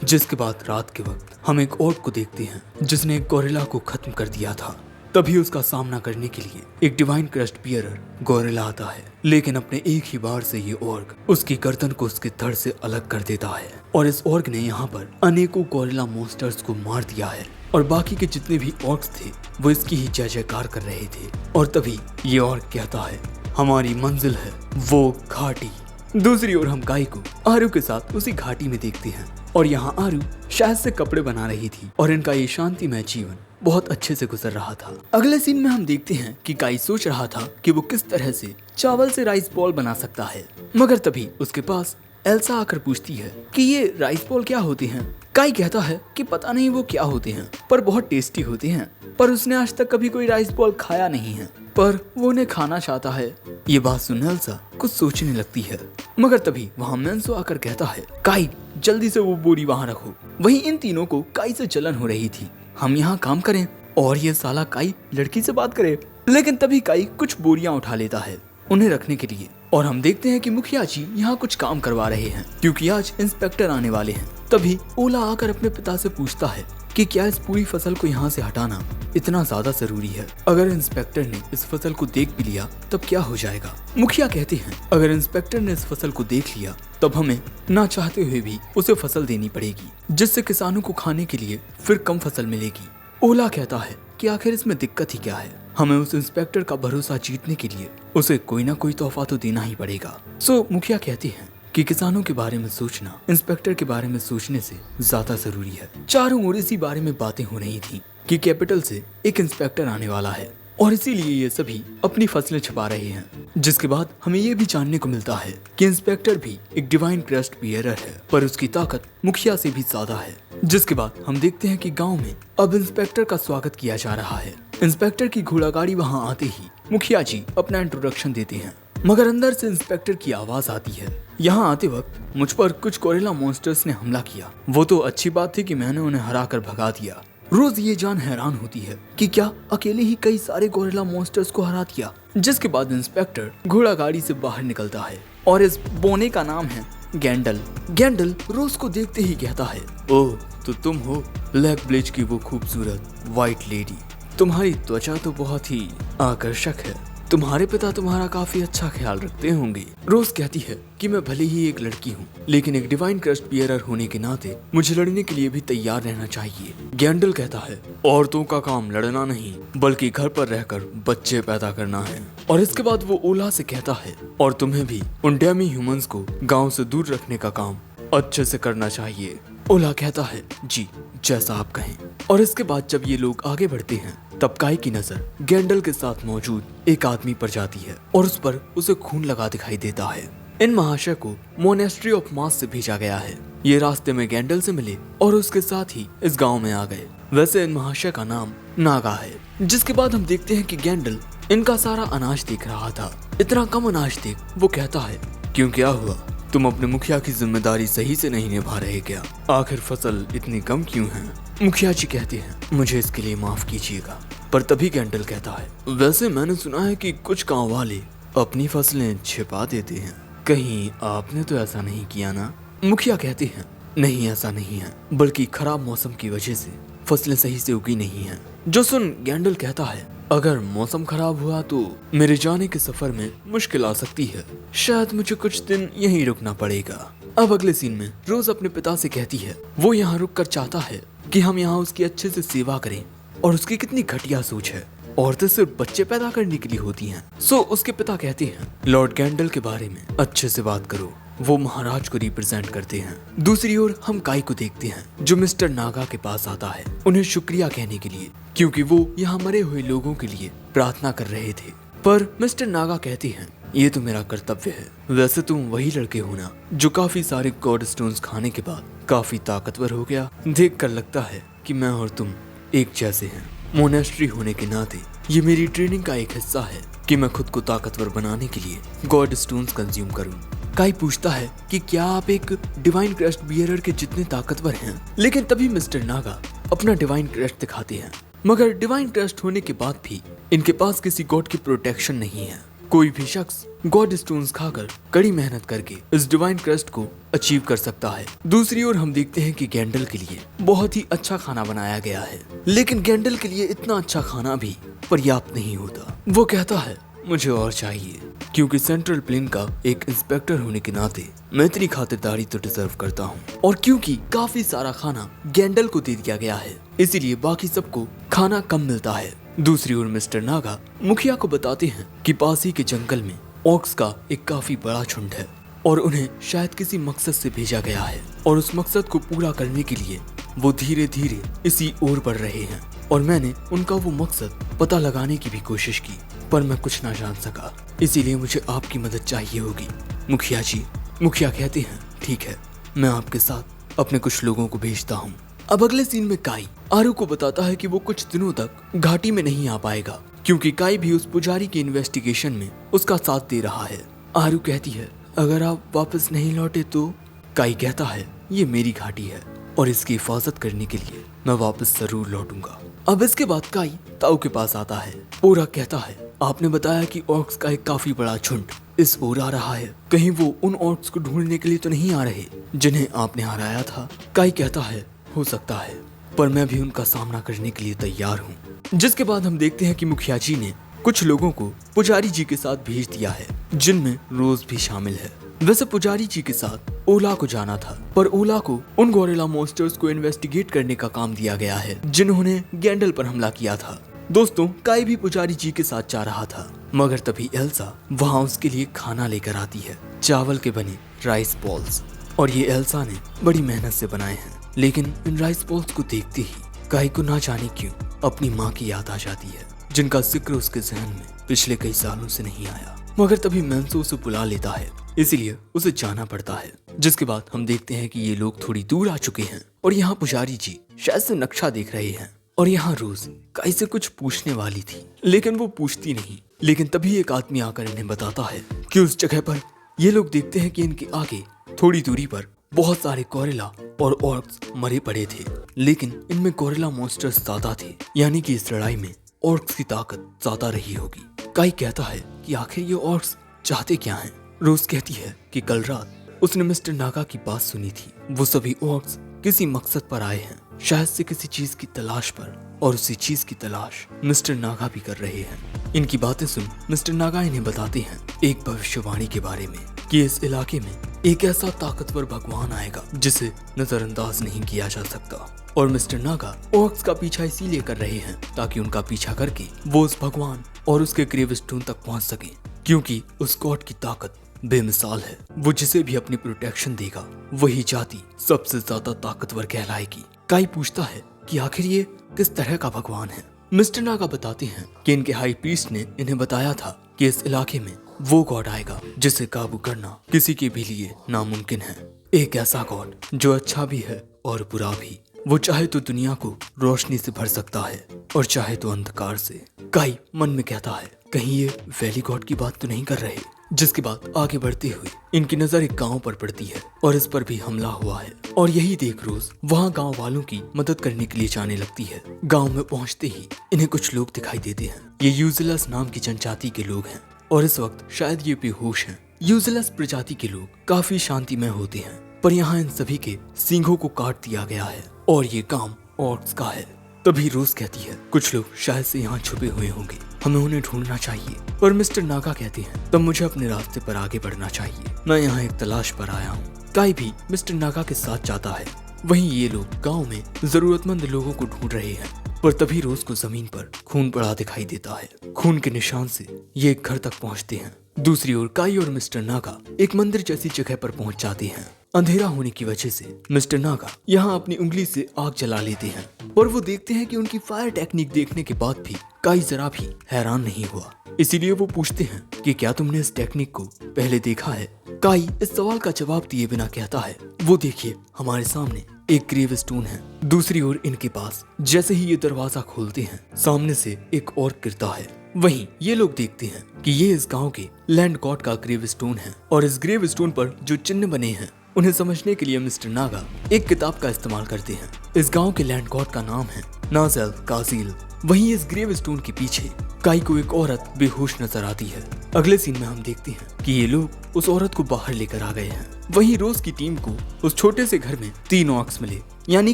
जिसके बाद रात के वक्त हम एक ऑर्क को देखते हैं जिसने एक गोरिल्ला को खत्म कर दिया था। तभी उसका सामना करने के लिए एक डिवाइन क्रस्ट बियरर गोरिल्ला आता है, लेकिन अपने एक ही बार से ये ऑर्क उसकी गर्दन को उसके धड़ से अलग कर देता है। और इस ऑर्क ने यहाँ पर अनेकों गोरिल्ला मॉन्स्टर्स को मार दिया है, और बाकी के जितने भी ऑर्क्स थे वो इसकी ही जय जयकार कर रहे थे। और तभी ये ऑर्क कहता है, हमारी मंजिल है वो घाटी। दूसरी ओर हम काई को आरू के साथ उसी घाटी में देखते हैं, और यहाँ आरू शायद से कपड़े बना रही थी और इनका ये शांतिमय जीवन बहुत अच्छे से गुजर रहा था। अगले सीन में हम देखते हैं कि काई सोच रहा था कि वो किस तरह से चावल से राइस बॉल बना सकता है, मगर तभी उसके पास एल्सा आकर पूछती है कि ये राइस बॉल क्या होते हैं। काई कहता है कि पता नहीं वो क्या होते हैं, पर बहुत टेस्टी होते हैं, पर उसने आज तक कभी कोई राइस बॉल खाया नहीं है, पर वो उन्हें खाना चाहता है। ये बात सुन एल्सा कुछ सोचने लगती है, मगर तभी वहाँ मेंसो आकर कहता है, काई जल्दी से वो बोरी वहाँ रखो। वहीं इन तीनों को काई से जलन हो रही थी। हम यहाँ काम करें और ये साला काई लड़की से बात करे। लेकिन तभी काई कुछ बोरियां उठा लेता है उन्हें रखने के लिए, और हम देखते हैं कि मुखिया जी यहाँ कुछ काम करवा रहे हैं क्योंकि आज इंस्पेक्टर आने वाले हैं। तभी ओला आकर अपने पिता से पूछता है कि क्या इस पूरी फसल को यहाँ से हटाना इतना ज्यादा जरूरी है। अगर इंस्पेक्टर ने इस फसल को देख भी लिया तब क्या हो जाएगा। मुखिया कहते हैं अगर इंस्पेक्टर ने इस फसल को देख लिया तब हमें ना चाहते हुए भी उसे फसल देनी पड़ेगी, जिससे किसानों को खाने के लिए फिर कम फसल मिलेगी। ओला कहता है कि आखिर इसमें दिक्कत ही क्या है, हमें उस इंस्पेक्टर का भरोसा जीतने के लिए उसे कोई ना कोई तोहफा तो देना ही पड़ेगा। सो मुखिया कहते हैं कि किसानों के बारे में सोचना इंस्पेक्टर के बारे में सोचने से ज्यादा जरूरी है। चारों ओर इसी बारे में बातें हो रही थी कि कैपिटल से एक इंस्पेक्टर आने वाला है और इसीलिए ये सभी अपनी फसलें छुपा रहे हैं। जिसके बाद हमें ये भी जानने को मिलता है कि इंस्पेक्टर भी एक डिवाइन क्रस्ट बियरर है, पर उसकी ताकत मुखिया से भी ज्यादा है। जिसके बाद हम देखते हैं कि गांव में अब इंस्पेक्टर का स्वागत किया जा रहा है। इंस्पेक्टर की घोड़ागाड़ी वहां आते ही मुखिया जी अपना इंट्रोडक्शन देते हैं, मगर अंदर से इंस्पेक्टर की आवाज आती है, यहाँ आते वक्त मुझ पर कुछ गोरिल्ला मॉन्स्टर्स ने हमला किया। वो तो अच्छी बात थी कि मैंने उन्हें हरा कर भगा दिया। रोज ये जान हैरान होती है कि क्या अकेले ही कई सारे गोरिल्ला मॉन्स्टर्स को हरा दिया। जिसके बाद इंस्पेक्टर घोड़ा गाड़ी से बाहर निकलता है और इस बोने का नाम है गैंडल। गैंडल रोज को देखते ही कहता है, ओह तो तुम हो ब्लैक ब्लिच की वो खूबसूरत व्हाइट लेडी। तुम्हारी त्वचा तो बहुत ही आकर्षक है। तुम्हारे पिता तुम्हारा काफी अच्छा ख्याल रखते होंगे। रोज कहती है कि मैं भले ही एक लड़की हूँ, लेकिन एक डिवाइन क्रस्ट बियरर होने के नाते मुझे लड़ने के लिए भी तैयार रहना चाहिए। गैंडल कहता है, औरतों का काम लड़ना नहीं बल्कि घर पर रहकर बच्चे पैदा करना है। और इसके बाद वो ओला से कहता है, और तुम्हें भी उन डेमी ह्यूमंस को गाँव से दूर रखने का काम अच्छे से करना चाहिए। ओला कहता है, जी जैसा आप कहें। और इसके बाद जब ये लोग आगे बढ़ते हैं तब काई की नजर गैंडल के साथ मौजूद एक आदमी पर जाती है और उस पर उसे खून लगा दिखाई देता है। इन महाशय को मोनेस्ट्री ऑफ मास से भेजा गया है। ये रास्ते में गैंडल से मिले और उसके साथ ही इस गांव में आ गए। वैसे इन महाशय का नाम नागा है। जिसके बाद हम देखते हैं कि गैंडल इनका सारा अनाज देख रहा था। इतना कम अनाज देख वो कहता है, क्यों क्या हुआ, तुम अपने मुखिया की जिम्मेदारी सही से नहीं निभा रहे क्या? आखिर फसल इतनी कम क्यों है? मुखिया जी कहते हैं, मुझे इसके लिए माफ कीजिएगा। पर तभी गैंडल कहता है, वैसे मैंने सुना है कि कुछ गांव वाले अपनी फसलें छिपा देते हैं, कहीं आपने तो ऐसा नहीं किया ना? मुखिया कहते हैं, नहीं ऐसा नहीं है, बल्कि खराब मौसम की वजह से फसलें सही से उगी नहीं हैं। जो सुन गैंडल कहता है, अगर मौसम खराब हुआ तो मेरे जाने के सफर में मुश्किल आ सकती है, शायद मुझे कुछ दिन यहीं रुकना पड़ेगा। अब अगले सीन में रोज अपने पिता से कहती है वो यहाँ रुक कर चाहता है कि हम यहाँ उसकी अच्छे से सेवा करें, और उसकी कितनी घटिया सोच है, औरतें सिर्फ बच्चे पैदा करने के लिए होती हैं। सो उसके पिता कहते हैं, लॉर्ड गैंडल के बारे में अच्छे से बात करो, वो महाराज को रिप्रेजेंट करते हैं। दूसरी ओर हम काई को देखते हैं जो मिस्टर नागा के पास आता है उन्हें शुक्रिया कहने के लिए, क्योंकि वो यहाँ मरे हुए लोगों के लिए प्रार्थना कर रहे थे। पर मिस्टर नागा कहते हैं, ये तो मेरा कर्तव्य है। वैसे तुम वही लड़के हो ना जो काफी सारे गॉड स्टोन्स खाने के बाद काफी ताकतवर हो गया? देख कर लगता है कि मैं और तुम एक जैसे हैं। मोनेस्ट्री होने के नाते ये मेरी ट्रेनिंग का एक हिस्सा है कि मैं खुद को ताकतवर बनाने के लिए गॉड स्टोन्स कंज्यूम करूं। काई पूछता है कि क्या आप एक डिवाइन क्रस्ट बियरर के जितने ताकतवर हैं? लेकिन तभी मिस्टर नागा अपना डिवाइन क्रस्ट दिखाते हैं, मगर डिवाइन क्रस्ट होने के बाद भी इनके पास किसी गॉड की प्रोटेक्शन नहीं है। कोई भी शख्स गॉड स्टोन्स खाकर कड़ी मेहनत करके इस डिवाइन क्रस्ट को अचीव कर सकता है। दूसरी ओर हम देखते हैं कि गैंडल के लिए बहुत ही अच्छा खाना बनाया गया है, लेकिन गैंडल के लिए इतना अच्छा खाना भी पर्याप्त नहीं होता। वो कहता है, मुझे और चाहिए, क्योंकि सेंट्रल प्लेन का एक इंस्पेक्टर होने के नाते मैं इतनी खातिरदारी तो डिजर्व करता हूँ, और क्योंकि काफी सारा खाना गैंडल को दे दिया गया है इसीलिए बाकी सबको खाना कम मिलता है। दूसरी ओर मिस्टर नागा मुखिया को बताते हैं कि पास ही के जंगल में ऑक्स का एक काफी बड़ा झुंड है और उन्हें शायद किसी मकसद से भेजा गया है, और उस मकसद को पूरा करने के लिए वो धीरे धीरे इसी ओर बढ़ रहे हैं। और मैंने उनका वो मकसद पता लगाने की भी कोशिश की, पर मैं कुछ ना जान सका, इसीलिए मुझे आपकी मदद चाहिए होगी मुखिया जी। मुखिया कहते हैं ठीक है, मैं आपके साथ अपने कुछ लोगों को भेजता हूँ। अब अगले सीन में काई आरू को बताता है कि वो कुछ दिनों तक घाटी में नहीं आ पाएगा क्योंकि काई भी उस पुजारी के इन्वेस्टिगेशन में उसका साथ दे रहा है। आरू कहती है अगर आप वापस नहीं लौटे तो। काई कहता है ये मेरी घाटी है और इसकी हिफाजत करने के लिए मैं वापस जरूर लौटूंगा। अब इसके बाद काई ताऊ के पास आता है। ओरा कहता है आपने बताया कि ऑर्क्स का एक काफी बड़ा झुंड इस ओर आ रहा है, कहीं वो उन ऑर्क्स को ढूंढने के लिए तो नहीं आ रहे जिन्हें आपने हराया था। काई कहता है हो सकता है, पर मैं भी उनका सामना करने के लिए तैयार हूँ। जिसके बाद हम देखते हैं कि मुखिया जी ने कुछ लोगों को पुजारी जी के साथ भेज दिया है जिनमें रोज भी शामिल है। वैसे पुजारी जी के साथ ओला को जाना था, पर ओला को उन गोरिल्ला मॉन्स्टर्स को इन्वेस्टिगेट करने का काम दिया गया है जिन्होंने गैंडल पर हमला किया था। दोस्तों, काई भी पुजारी जी के साथ जा रहा था, मगर तभी एल्सा वहाँ उसके लिए खाना लेकर आती है, चावल के बने राइस बॉल्स। और ये एल्सा ने बड़ी मेहनत से बनाए हैं, लेकिन इन राइस बॉल्स को देखते ही काई को ना जाने क्यों अपनी माँ की याद आ जाती है, जिनका जिक्र उसके जहन में पिछले कई सालों से नहीं आया। मगर तभी मैंसो उसे बुला लेता है, इसीलिए उसे जाना पड़ता है। जिसके बाद हम देखते हैं कि ये लोग थोड़ी दूर आ चुके हैं और यहाँ पुजारी जी शायद से नक्शा देख रहे हैं। और यहाँ रोज काई से कुछ पूछने वाली थी, लेकिन वो पूछती नहीं। लेकिन तभी एक आदमी आकर इन्हें बताता है कि उस जगह पर ये लोग देखते हैं कि इनके आगे थोड़ी दूरी पर बहुत सारे गोरिल्ला और ऑर्क्स मरे पड़े थे, लेकिन इनमें गोरिल्ला मॉन्स्टर्स ज्यादा थे, यानी कि इस लड़ाई में ऑर्क्स की ताकत ज्यादा रही होगी। काई कहता है कि आखिर ये ऑर्क्स चाहते क्या हैं। रोज कहती है कि कल रात उसने मिस्टर नागा की बात सुनी थी, वो सभी ऑर्क्स किसी मकसद पर आए हैं, शायद से किसी चीज की तलाश पर, और उसी चीज की तलाश मिस्टर नागा भी कर रहे हैं। इनकी बातें सुन मिस्टर नागा इन्हें बताते हैं एक भविष्यवाणी के बारे में कि इस इलाके में एक ऐसा ताकतवर भगवान आएगा जिसे नजरअंदाज नहीं किया जा सकता। और मिस्टर नागा ऑर्क्स का पीछा इसीलिए कर रहे हैं ताकि उनका पीछा करके वो उस भगवान और उसके ग्रेव स्टोन तक पहुंच सके, क्योंकि उस गॉड की ताकत बेमिसाल है। वो जिसे भी अपनी प्रोटेक्शन देगा वही जाति सबसे ज्यादा ताकतवर कहलाएगी। काई पूछता है कि आखिर ये किस तरह का भगवान है। मिस्टर नागा बताते हैं कि इनके हाई प्रीस्ट ने इन्हें बताया था कि इस इलाके में वो गॉड आएगा जिसे काबू करना किसी के भी लिए नामुमकिन है। एक ऐसा गॉड जो अच्छा भी है और बुरा भी। वो चाहे तो दुनिया को रोशनी से भर सकता है और चाहे तो अंधकार से। काई मन में कहता है कहीं ये वैली गॉड की बात तो नहीं कर रहे। जिसके बाद आगे बढ़ते हुए इनकी नजर एक गांव पर पड़ती है और इस पर भी हमला हुआ है। और यही देख रोज वहाँ गांव वालों की मदद करने के लिए जाने लगती है। गांव में पहुँचते ही इन्हें कुछ लोग दिखाई देते हैं। ये यूजलस नाम की जनजाति के लोग हैं और इस वक्त शायद ये बेहोश हैं। यूजलस प्रजाति के लोग काफी शांतिमय होते हैं, पर यहाँ इन सभी के सींगों को काट दिया गया है और ये काम ऑर्क्स का है। तभी रोज कहती है कुछ लोग शायद से यहाँ छुपे हुए होंगे, हमें उन्हें ढूंढना चाहिए। पर मिस्टर नागा कहते हैं तब मुझे अपने रास्ते पर आगे बढ़ना चाहिए, मैं यहाँ एक तलाश पर आया हूँ। काई भी मिस्टर नागा के साथ जाता है। वहीं ये लोग गांव में जरूरतमंद लोगों को ढूंढ रहे हैं, पर तभी रोज को जमीन पर खून पड़ा दिखाई देता है। खून के निशान से ये एक घर तक पहुँचते हैं। दूसरी ओर काई और मिस्टर नागा एक मंदिर जैसी जगह पर पहुँच जाते हैं। अंधेरा होने की वजह से मिस्टर नागा यहाँ अपनी उंगली से आग जला लेते हैं और वो देखते हैं कि उनकी फायर टेक्निक देखने के बाद भी काई जरा भी हैरान नहीं हुआ। इसीलिए वो पूछते हैं कि क्या तुमने इस टेक्निक को पहले देखा है। काई इस सवाल का जवाब दिए बिना कहता है वो देखिए हमारे सामने एक ग्रेव स्टोन है। दूसरी ओर इनके पास जैसे ही ये दरवाजा खोलते हैं सामने से एक और गिरता है। वहीं ये लोग देखते हैं कि ये इस गांव के लैंड गॉड का ग्रेव स्टोन है और इस ग्रेव स्टोन पर जो चिन्ह बने हैं उन्हें समझने के लिए मिस्टर नागा एक किताब का इस्तेमाल करते हैं। इस गांव के लैंड गॉड का नाम है नाजल काजील। वहीं इस ग्रेव स्टोन के पीछे काई को एक औरत बेहोश नजर आती है। अगले सीन में हम देखते हैं कि ये लोग उस औरत को बाहर लेकर आ गए हैं। वहीं रोज की टीम को उस छोटे से घर में 3 ऑर्क्स मिले, यानी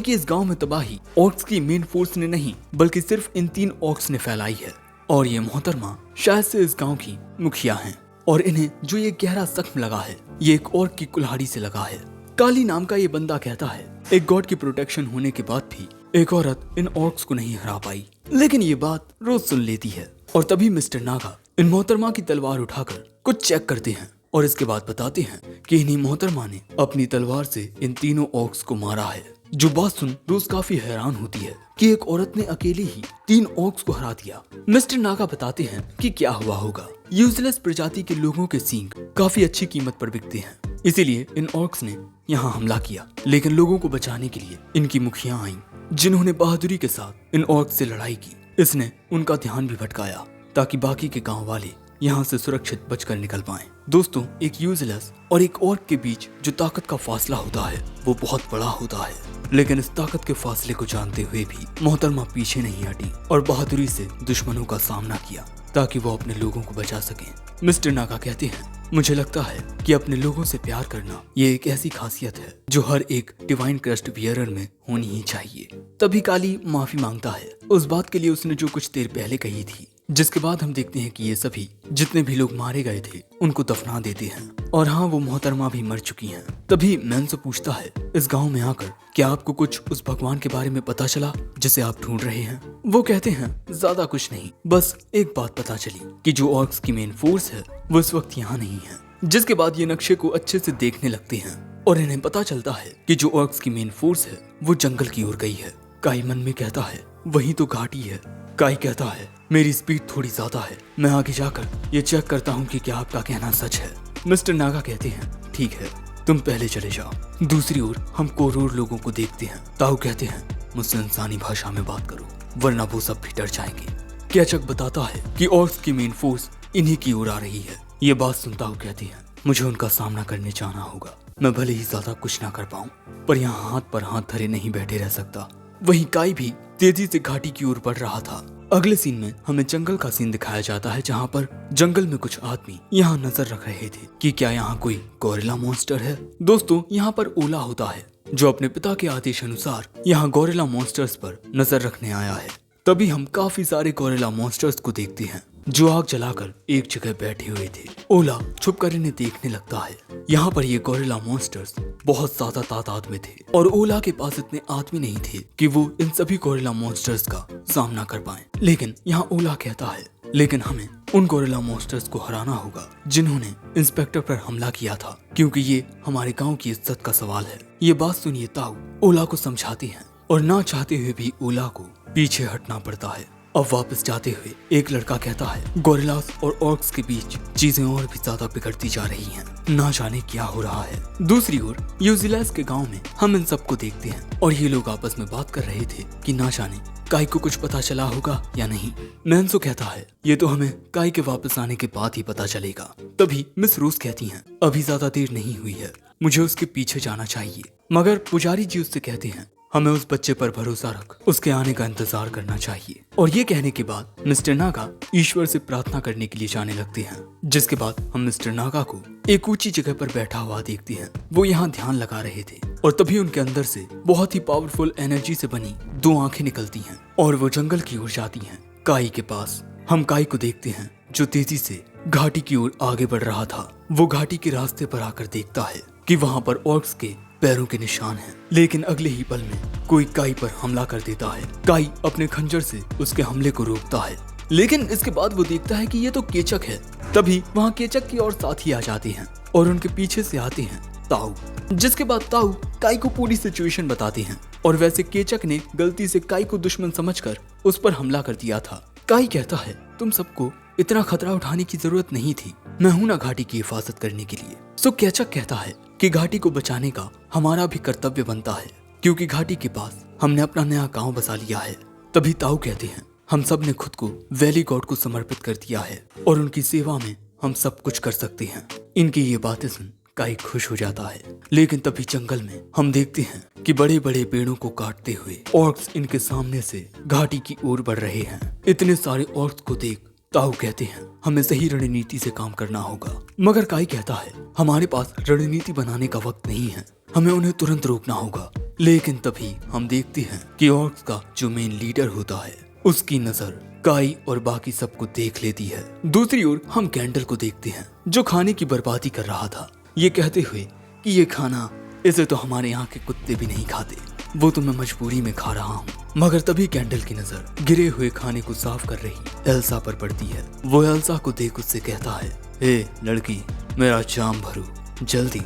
कि इस गांव में तबाही ऑर्क्स की मेन फोर्स ने नहीं बल्कि सिर्फ इन 3 ऑर्क्स ने फैलाई है। और ये मोहतरमा शायद से इस गांव की मुखिया हैं और इन्हें जो ये गहरा जख्म लगा है ये एक ऑर्क की कुल्हाड़ी से लगा है। काली नाम का ये बंदा कहता है एक गॉड की प्रोटेक्शन होने के बाद भी एक औरत इन ऑर्क्स को नहीं हरा पाई। लेकिन ये बात रोज सुन लेती है और तभी मिस्टर नागा इन मोहतरमा की तलवार उठाकर कुछ चेक करते हैं और इसके बाद बताते हैं कि इन्हीं मोहतरमा ने अपनी तलवार से इन तीनों ऑर्क्स को मारा है। जो बात सुन रोज काफी हैरान होती है कि एक औरत ने अकेले ही 3 ऑर्क्स को हरा दिया। मिस्टर नागा बताते हैं कि क्या हुआ होगा। यूजलेस प्रजाति के लोगों के सींग काफी अच्छी कीमत पर बिकते हैं, इसीलिए इन ऑर्क्स ने यहाँ हमला किया। लेकिन लोगों को बचाने के लिए इनकी मुखिया आईं, जिन्होंने बहादुरी के साथ इन ऑर्क्स से लड़ाई की। इसने उनका ध्यान भी भटकाया ताकि बाकी के गांव वाले यहाँ से सुरक्षित बचकर निकल पाएं। दोस्तों, एक यूजलेस और एक ऑर्क के बीच जो ताकत का फासला होता है वो बहुत बड़ा होता है। लेकिन इस ताकत के फासले को जानते हुए भी मोहतरमा पीछे नहीं हटी और बहादुरी से दुश्मनों का सामना किया ताकि वो अपने लोगों को बचा सकें। मिस्टर नागा कहते हैं, मुझे लगता है कि अपने लोगों से प्यार करना ये एक ऐसी खासियत है जो हर एक डिवाइन क्रस्ट बियरर में होनी ही चाहिए। तभी काली माफी मांगता है उस बात के लिए उसने जो कुछ देर पहले कही थी, जिसके बाद हम देखते हैं कि ये सभी जितने भी लोग मारे गए थे उनको दफना देते हैं। और हाँ, वो मोहतरमा भी मर चुकी हैं। तभी मैंसो पूछता है, इस गांव में आकर क्या आपको कुछ उस भगवान के बारे में पता चला जिसे आप ढूंढ रहे हैं? वो कहते हैं, ज्यादा कुछ नहीं, बस एक बात पता चली कि जो ऑर्क्स की मेन फोर्स है वो इस वक्त यहाँ नहीं है। जिसके बाद ये नक्शे को अच्छे से देखने लगते हैं और इन्हें पता चलता है कि जो ऑर्क्स की मेन फोर्स है वो जंगल की ओर गई है। काई मन में कहता है, वही तो घाटी है। काई कहता है, मेरी स्पीड थोड़ी ज्यादा है, मैं आगे जाकर ये चेक करता हूँ कि क्या आपका कहना सच है। मिस्टर नागा कहते हैं, ठीक है, तुम पहले चले जाओ। दूसरी ओर हम कोरोर लोगों को देखते हैं। ताऊ कहते हैं, मुझसे इंसानी भाषा में बात करो वरना वो सब भी डर जाएंगे। कैचक बताता है कि ऑर्क्स की मेन फोर्स इन्हीं की ओर आ रही है। ये बात सुनता हूँ कहती है, मुझे उनका सामना करने जाना होगा। मैं भले ही ज्यादा कुछ ना कर पाऊँ, पर यहाँ हाथ पर हाथ धरे नहीं बैठे रह सकता। वहीं काई भी तेजी से घाटी की ओर बढ़ रहा था। अगले सीन में हमें जंगल का सीन दिखाया जाता है, जहाँ पर जंगल में कुछ आदमी यहाँ नजर रख रहे थे कि क्या यहाँ कोई गोरिल्ला मॉन्स्टर है। दोस्तों, यहाँ पर ओला होता है जो अपने पिता के आदेश अनुसार यहाँ गोरिल्ला मॉन्स्टर्स पर नजर रखने आया है। तभी हम काफी सारे गोरिल्ला मॉन्स्टर्स को देखते हैं जो आग जलाकर एक जगह बैठे हुए थे। ओला छुपकर इन्हें देखने लगता है। यहाँ पर ये गोरिल्ला मॉन्स्टर्स बहुत ज्यादा तादाद में थे और ओला के पास इतने आदमी नहीं थे कि वो इन सभी गोरिल्ला मॉन्स्टर्स का सामना कर पाए। लेकिन यहाँ ओला कहता है, लेकिन हमें उन गोरिल्ला मॉन्स्टर्स को हराना होगा जिन्होंने इंस्पेक्टर पर हमला किया था, क्योंकि ये हमारे गाँव की इज्जत का सवाल है। ये बात सुनिए ताऊ ओला को समझाती है और ना चाहते हुए भी ओला को पीछे हटना पड़ता है। अब वापस जाते हुए एक लड़का कहता है, गोरिल्लास और ऑर्क्स के बीच चीजें और भी ज्यादा बिगड़ती जा रही हैं, ना जाने क्या हो रहा है। दूसरी ओर यूजिलेस के गांव में हम इन सबको देखते हैं और ये लोग आपस में बात कर रहे थे कि ना जाने काई को कुछ पता चला होगा या नहीं। मैंसो कहता है, ये तो हमें काई के वापस आने के बाद ही पता चलेगा। तभी मिस रूस कहती हैं, अभी ज्यादा देर नहीं हुई है, मुझे उसके पीछे जाना चाहिए। मगर पुजारी जी उससे कहते हैं, हमें उस बच्चे पर भरोसा रख, उसके आने का इंतजार करना चाहिए। और ये कहने के बाद मिस्टर नागा ईश्वर से प्रार्थना करने के लिए जाने लगते हैं। जिसके बाद हम मिस्टर नागा को एक ऊंची जगह पर बैठा हुआ देखते हैं। वो यहाँ ध्यान लगा रहे थे और तभी उनके अंदर से बहुत ही पावरफुल एनर्जी से बनी 2 आंखें निकलती हैं और वो जंगल की ओर जाती हैं, काई के पास। हम काई को देखते हैं जो तेजी से घाटी की ओर आगे बढ़ रहा था। वो घाटी के रास्ते पर आकर देखता है कि वहाँ पर ऑर्क्स के पैरों के निशान हैं। लेकिन अगले ही पल में कोई काई पर हमला कर देता है। काई अपने खंजर से उसके हमले को रोकता है, लेकिन इसके बाद वो देखता है कि ये तो केचक है। तभी वहाँ केचक की और साथी आ जाते हैं और उनके पीछे से आते हैं ताऊ। जिसके बाद ताऊ काई को पूरी सिचुएशन बताते हैं और वैसे केचक ने गलती से काई को दुश्मन समझकर उस पर हमला कर दिया था। काई कहता है, तुम सबको इतना खतरा उठाने की जरूरत नहीं थी, मैं हूं ना घाटी की हिफाजत करने के लिए। सो केचक कहता है कि घाटी को बचाने का हमारा भी कर्तव्य बनता है, क्योंकि घाटी के पास हमने अपना नया गांव बसा लिया है। तभी ताऊ कहते हैं, हम सब ने खुद को वैली गॉड को समर्पित कर दिया है और उनकी सेवा में हम सब कुछ कर सकते हैं। इनकी ये बातें सुन काई खुश हो जाता है। लेकिन तभी जंगल में हम देखते हैं कि बड़े बड़े पेड़ों को काटते हुए ऑर्क्स इनके सामने से घाटी की ओर बढ़ रहे हैं। इतने सारे ऑर्क्स को देख ताऊ कहते हैं, हमें सही रणनीति से काम करना होगा। मगर काई कहता है, हमारे पास रणनीति बनाने का वक्त नहीं है, हमें उन्हें तुरंत रोकना होगा। लेकिन तभी हम देखते हैं कि ऑर्क्स का जो मेन लीडर होता है उसकी नजर काई और बाकी सबको देख लेती है। दूसरी ओर हम कैंडल को देखते हैं जो खाने की बर्बादी कर रहा था, ये कहते हुए कि ये खाना इसे तो हमारे यहाँ के कुत्ते भी नहीं खाते, वो तो मैं मजबूरी में खा रहा हूँ। मगर तभी कैंडल की नजर गिरे हुए खाने को साफ कर रही एल्सा पर पड़ती है। वो एल्सा को देख उससे कहता है, ए लड़की, मेरा जाम भरो जल्दी,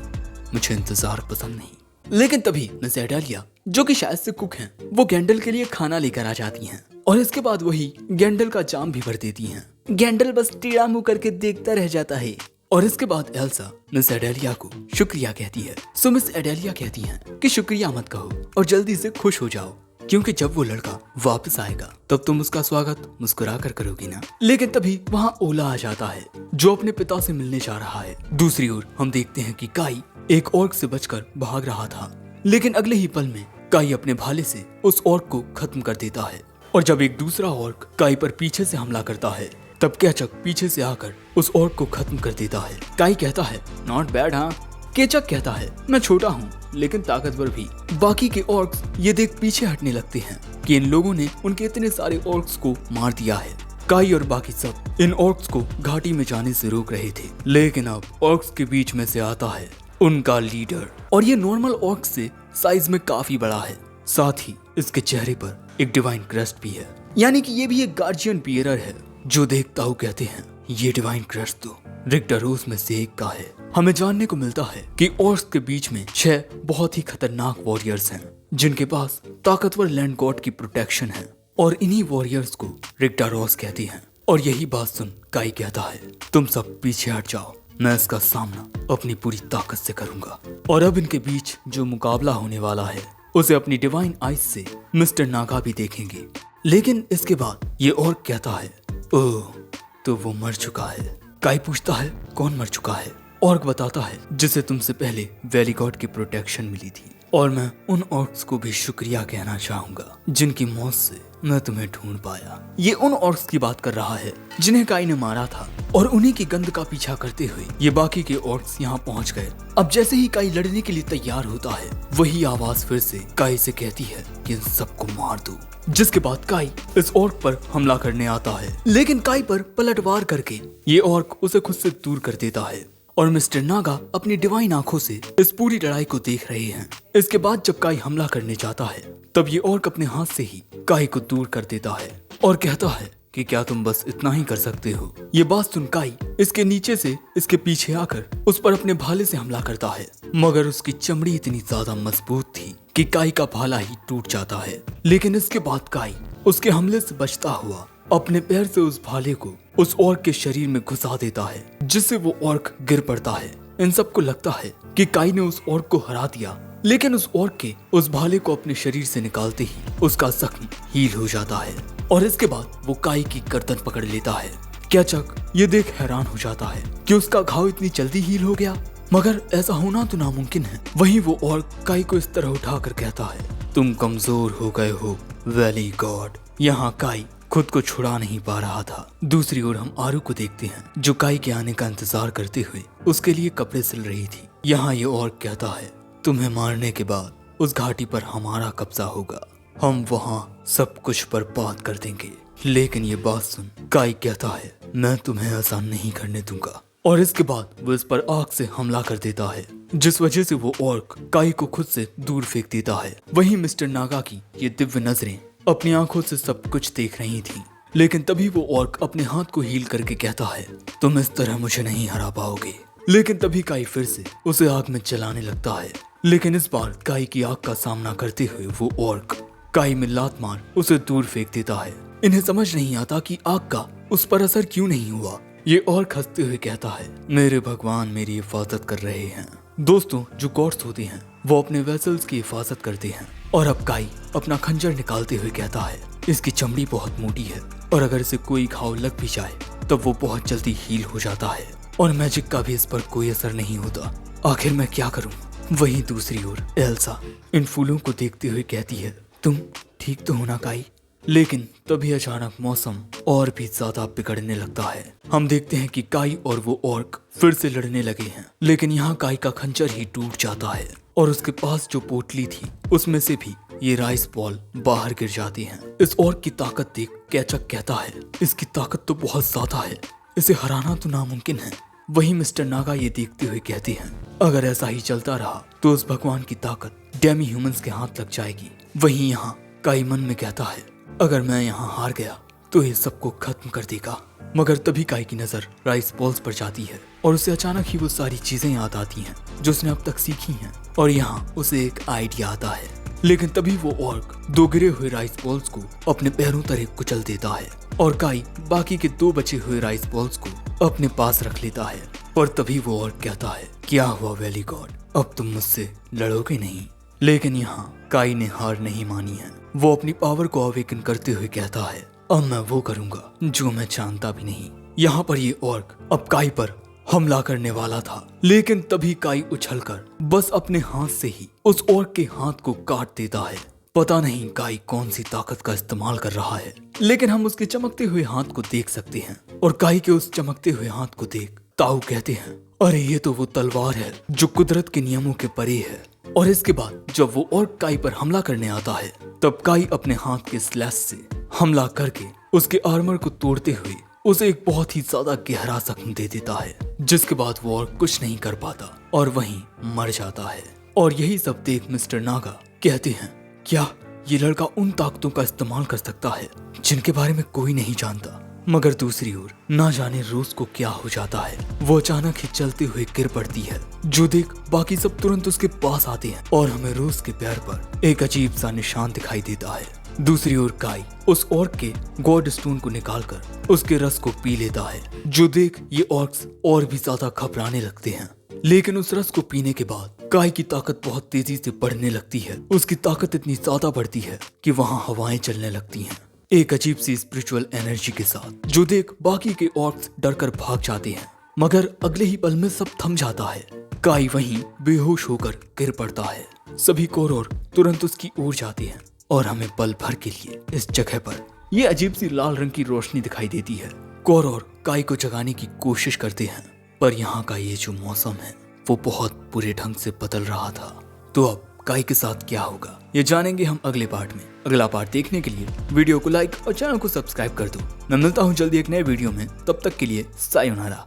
मुझे इंतजार पसंद नहीं। लेकिन तभी मिस एडालिया जो कि शायद से कुक हैं, वो गैंडल के लिए खाना लेकर आ जाती हैं और इसके बाद वही गैंडल का जाम भी भर देती हैं। गैंडल बस टेढ़ा मुंह करके देखता रह जाता है और इसके बाद एल्सा मिस एडेलिया को शुक्रिया कहती है। सो मिस एडेलिया कहती हैं कि शुक्रिया मत कहो और जल्दी से खुश हो जाओ, क्योंकि जब वो लड़का वापस आएगा तब तुम उसका स्वागत मुस्कुरा कर करोगी ना। लेकिन तभी वहाँ ओला आ जाता है जो अपने पिता से मिलने जा रहा है। दूसरी ओर हम देखते हैं कि काई एक ऑर्क से बचकर भाग रहा था, लेकिन अगले ही पल में काई अपने भाले से उस ऑर्क को खत्म कर देता है। और जब एक दूसरा ऑर्क काई पर पीछे से हमला करता है तब केचक पीछे से आकर उस ऑर्क को खत्म कर देता है। काई कहता है नॉट बैड। हाँ, केचक कहता है मैं छोटा हूँ लेकिन ताकतवर भी। बाकी के ऑर्क्स ये देख पीछे हटने लगते हैं कि इन लोगों ने उनके इतने सारे ऑर्क्स को मार दिया है। काई और बाकी सब इन ऑर्क्स को घाटी में जाने से रोक रहे थे, लेकिन अब ऑर्क्स के बीच में से आता है उनका लीडर, और ये नॉर्मल ऑर्क्स से साइज में काफी बड़ा है। साथ ही इसके चेहरे पर एक डिवाइन क्रस्ट भी है, यानी कि ये भी एक गार्जियन बियरर है जो देखता हूँ कहते हैं ये डिवाइन क्रस्ट तो रिक्टरोस में से एक का है। हमें जानने को मिलता है कि ऑर्क्स के बीच में 6 बहुत ही खतरनाक वॉरियर्स हैं जिनके पास ताकतवर लैंड गॉड की प्रोटेक्शन है, और इन्हीं वॉरियर्स को रिक्टरोस कहती हैं। और यही बात सुन काई कहता है तुम सब पीछे हट जाओ, मैं इसका सामना अपनी पूरी ताकत से करूंगा। और अब इनके बीच जो मुकाबला होने वाला है उसे अपनी डिवाइन आइज से मिस्टर नागा भी देखेंगे। लेकिन इसके बाद ये ऑर्क कहता है ओह तो वो मर चुका है। काई पूछता है कौन मर चुका है। ऑर्क बताता है जिसे तुमसे पहले वैली गॉड की प्रोटेक्शन मिली थी, और मैं उन ऑर्क्स को भी शुक्रिया कहना चाहूंगा जिनकी मौत से मैं तुम्हें ढूंढ पाया। ये उन ऑर्क्स की बात कर रहा है जिन्हें काई ने मारा था, और उन्हीं की गंध का पीछा करते हुए ये बाकी के ऑर्क्स यहाँ पहुँच गए। अब जैसे ही काई लड़ने के लिए तैयार होता है वही आवाज फिर से काई से कहती है कि इन सबको मार दो, जिसके बाद काई इस ऑर्क पर हमला करने आता है, लेकिन काई पर पलटवार करके ये ऑर्क उसे खुद से दूर कर देता है। और मिस्टर नागा अपनी डिवाइन आंखों से इस पूरी लड़ाई को देख रहे हैं। इसके बाद जब काई हमला करने जाता है तब ये ऑर्क अपने हाथ से ही काई को दूर कर देता है और कहता है कि क्या तुम बस इतना ही कर सकते हो। ये बात सुन काई इसके नीचे से इसके पीछे आकर उस पर अपने भाले से हमला करता है, मगर उसकी चमड़ी इतनी ज्यादा मजबूत थी कि काई का भाला ही टूट जाता है। लेकिन इसके बाद काई उसके हमले से बचता हुआ अपने पैर से उस भाले को उस ऑर्क के शरीर में घुसा देता है, जिससे वो ऑर्क गिर पड़ता है। इन सबको लगता है कि काई ने उस ऑर्क को हरा दिया, लेकिन उस ऑर्क के उस भाले को अपने शरीर से निकालते ही उसका जख्म हील हो जाता है, और इसके बाद वो काई की गर्दन पकड़ लेता है। केचक ये देख हैरान हो जाता है कि उसका घाव इतनी जल्दी हील हो गया, मगर ऐसा होना तो नामुमकिन है। वहीं वो ऑर्क काई को इस तरह उठाकर कहता है तुम कमजोर हो गए हो वैली गॉड। यहाँ काई खुद को छुड़ा नहीं पा रहा था। दूसरी ओर हम आरू को देखते हैं जो काई के आने का इंतजार करते हुए उसके लिए कपड़े सिल रही थी। यहाँ ये ऑर्क कहता है तुम्हें मारने के बाद उस घाटी पर हमारा कब्जा होगा, हम वहाँ सब कुछ बर्बाद कर देंगे। लेकिन ये बात सुन काई कहता है मैं तुम्हें ऐसा नहीं करने दूंगा, और इसके बाद वो इस पर आग से हमला कर देता है, जिस वजह से वो ऑर्क काई को खुद से दूर फेंक देता है। वहीं मिस्टर नागा की ये दिव्य नजरें अपनी आंखों से सब कुछ देख रही थी, लेकिन तभी वो ऑर्क अपने हाथ को हील करके कहता है तुम इस तरह मुझे नहीं हरा पाओगे। लेकिन तभी काई फिर से उसे आग में जलाने लगता है, लेकिन इस बार काई की आग का सामना करते हुए वो ऑर्क काई में लात मार उसे दूर फेंक देता है। इन्हें समझ नहीं आता कि आग का उस पर असर क्यों नहीं हुआ। ये ऑर्क हंसते हुए कहता है मेरे भगवान मेरी हिफाजत कर रहे हैं। दोस्तों जो गॉड्स होते हैं वो अपने वेसल्स की हिफाजत करते हैं, और अब काई अपना खंजर निकालते हुए कहता है इसकी चमड़ी बहुत मोटी है और अगर इसे कोई घाव लग भी जाए तब वो बहुत जल्दी हील हो जाता है, और मैजिक का भी इस पर कोई असर नहीं होता। आखिर मैं क्या करूं। वहीं दूसरी ओर एल्सा इन फूलों को देखते हुए कहती है तुम ठीक तो हो ना काई। लेकिन तभी अचानक मौसम और भी ज्यादा बिगड़ने लगता है। हम देखते हैं कि काई और वो ऑर्क फिर से लड़ने लगे हैं, लेकिन यहाँ काई का खंजर ही टूट जाता है और उसके पास जो पोटली थी उसमें से भी ये राइस बॉल बाहर गिर जाती हैं। इस ऑर्क की ताकत देख केचक कहता है इसकी ताकत तो बहुत ज्यादा है, इसे हराना तो नामुमकिन है। वहीं मिस्टर नागा ये देखते हुए कहते हैं अगर ऐसा ही चलता रहा तो उस भगवान की ताकत डेमी ह्यूमंस के हाथ लग जाएगी। वहीं यहाँ काई मन में कहता है अगर मैं यहाँ हार गया तो ये सबको खत्म कर देगा। मगर तभी काई की नजर राइस बॉल्स पर जाती है और उसे अचानक ही वो सारी चीजें याद आती हैं जो उसने अब तक सीखी हैं, और यहाँ उसे एक आइडिया आता है। लेकिन तभी वो ऑर्क 2 गिरे हुए राइस बॉल्स को अपने पैरों तले कुचल देता है और काई बाकी के 2 बचे हुए राइस बॉल्स को अपने पास रख लेता है। पर तभी वो ऑर्क कहता है, क्या हुआ वैली गॉड, अब तुम मुझसे लड़ोगे नहीं। लेकिन यहाँ काई ने हार नहीं मानी है। वो अपनी पावर को अवेकन करते हुए कहता है, अब मैं वो करूंगा जो मैं जानता भी नहीं। यहाँ पर ये ऑर्क अब काई पर हमला करने वाला था, लेकिन तभी काई उछलकर बस अपने हाथ से ही उस ऑर्क के हाथ को काट देता है। पता नहीं काई कौन सी ताकत का इस्तेमाल कर रहा है, लेकिन हम उसके चमकते हुए हाथ को देख सकते हैं। और काई के उस चमकते हुए हाथ को देख ताऊ कहते हैं, अरे ये तो वो तलवार है जो कुदरत के नियमों के परे है। और इसके बाद जब वो ऑर्क काई पर हमला करने आता है, तब काई अपने हाथ के स्लैश से हमला करके उसके आर्मर को तोड़ते हुए उसे एक बहुत ही ज्यादा गहरा जख्म दे देता है, जिसके बाद वो और कुछ नहीं कर पाता और वहीं मर जाता है। और यही सब देख मिस्टर नागा कहते हैं, क्या ये लड़का उन ताकतों का इस्तेमाल कर सकता है जिनके बारे में कोई नहीं जानता। मगर दूसरी ओर ना जाने रोज को क्या हो जाता है। वो अचानक ही चलते हुए गिर पड़ती है, जो देख बाकी सब तुरंत उसके पास आते हैं और हमें रोज के पैर पर एक अजीब सा निशान दिखाई देता है। दूसरी ओर काई उस ऑर्क के गॉड स्टोन को निकालकर उसके रस को पी लेता है, जो देख ये ऑर्क्स और भी ज्यादा घबराने लगते हैं। लेकिन उस रस को पीने के बाद काई की ताकत बहुत तेजी से बढ़ने लगती है। उसकी ताकत इतनी ज्यादा बढ़ती है कि वहाँ हवाएं चलने लगती हैं, एक अजीब सी स्पिरिचुअल एनर्जी के साथ, जो देख बाकी के ऑर्क्स डरकर भाग जाते हैं। मगर अगले ही पल में सब थम जाता है। काई वहीं बेहोश होकर गिर पड़ता है। सभी कोरोर तुरंत उसकी ओर जाते हैं और हमें पल भर के लिए इस जगह पर ये अजीब सी लाल रंग की रोशनी दिखाई देती है। कोरोर काई को जगाने की कोशिश करते हैं, पर यहाँ का ये जो मौसम है वो बहुत बुरे ढंग से बदल रहा था। तो अब काई के साथ क्या होगा ये जानेंगे हम अगले पार्ट में। अगला पार्ट देखने के लिए वीडियो को लाइक और चैनल को सब्सक्राइब कर दो। मैं मिलता हूँ जल्दी एक नए वीडियो में, तब तक के लिए सायोनारा।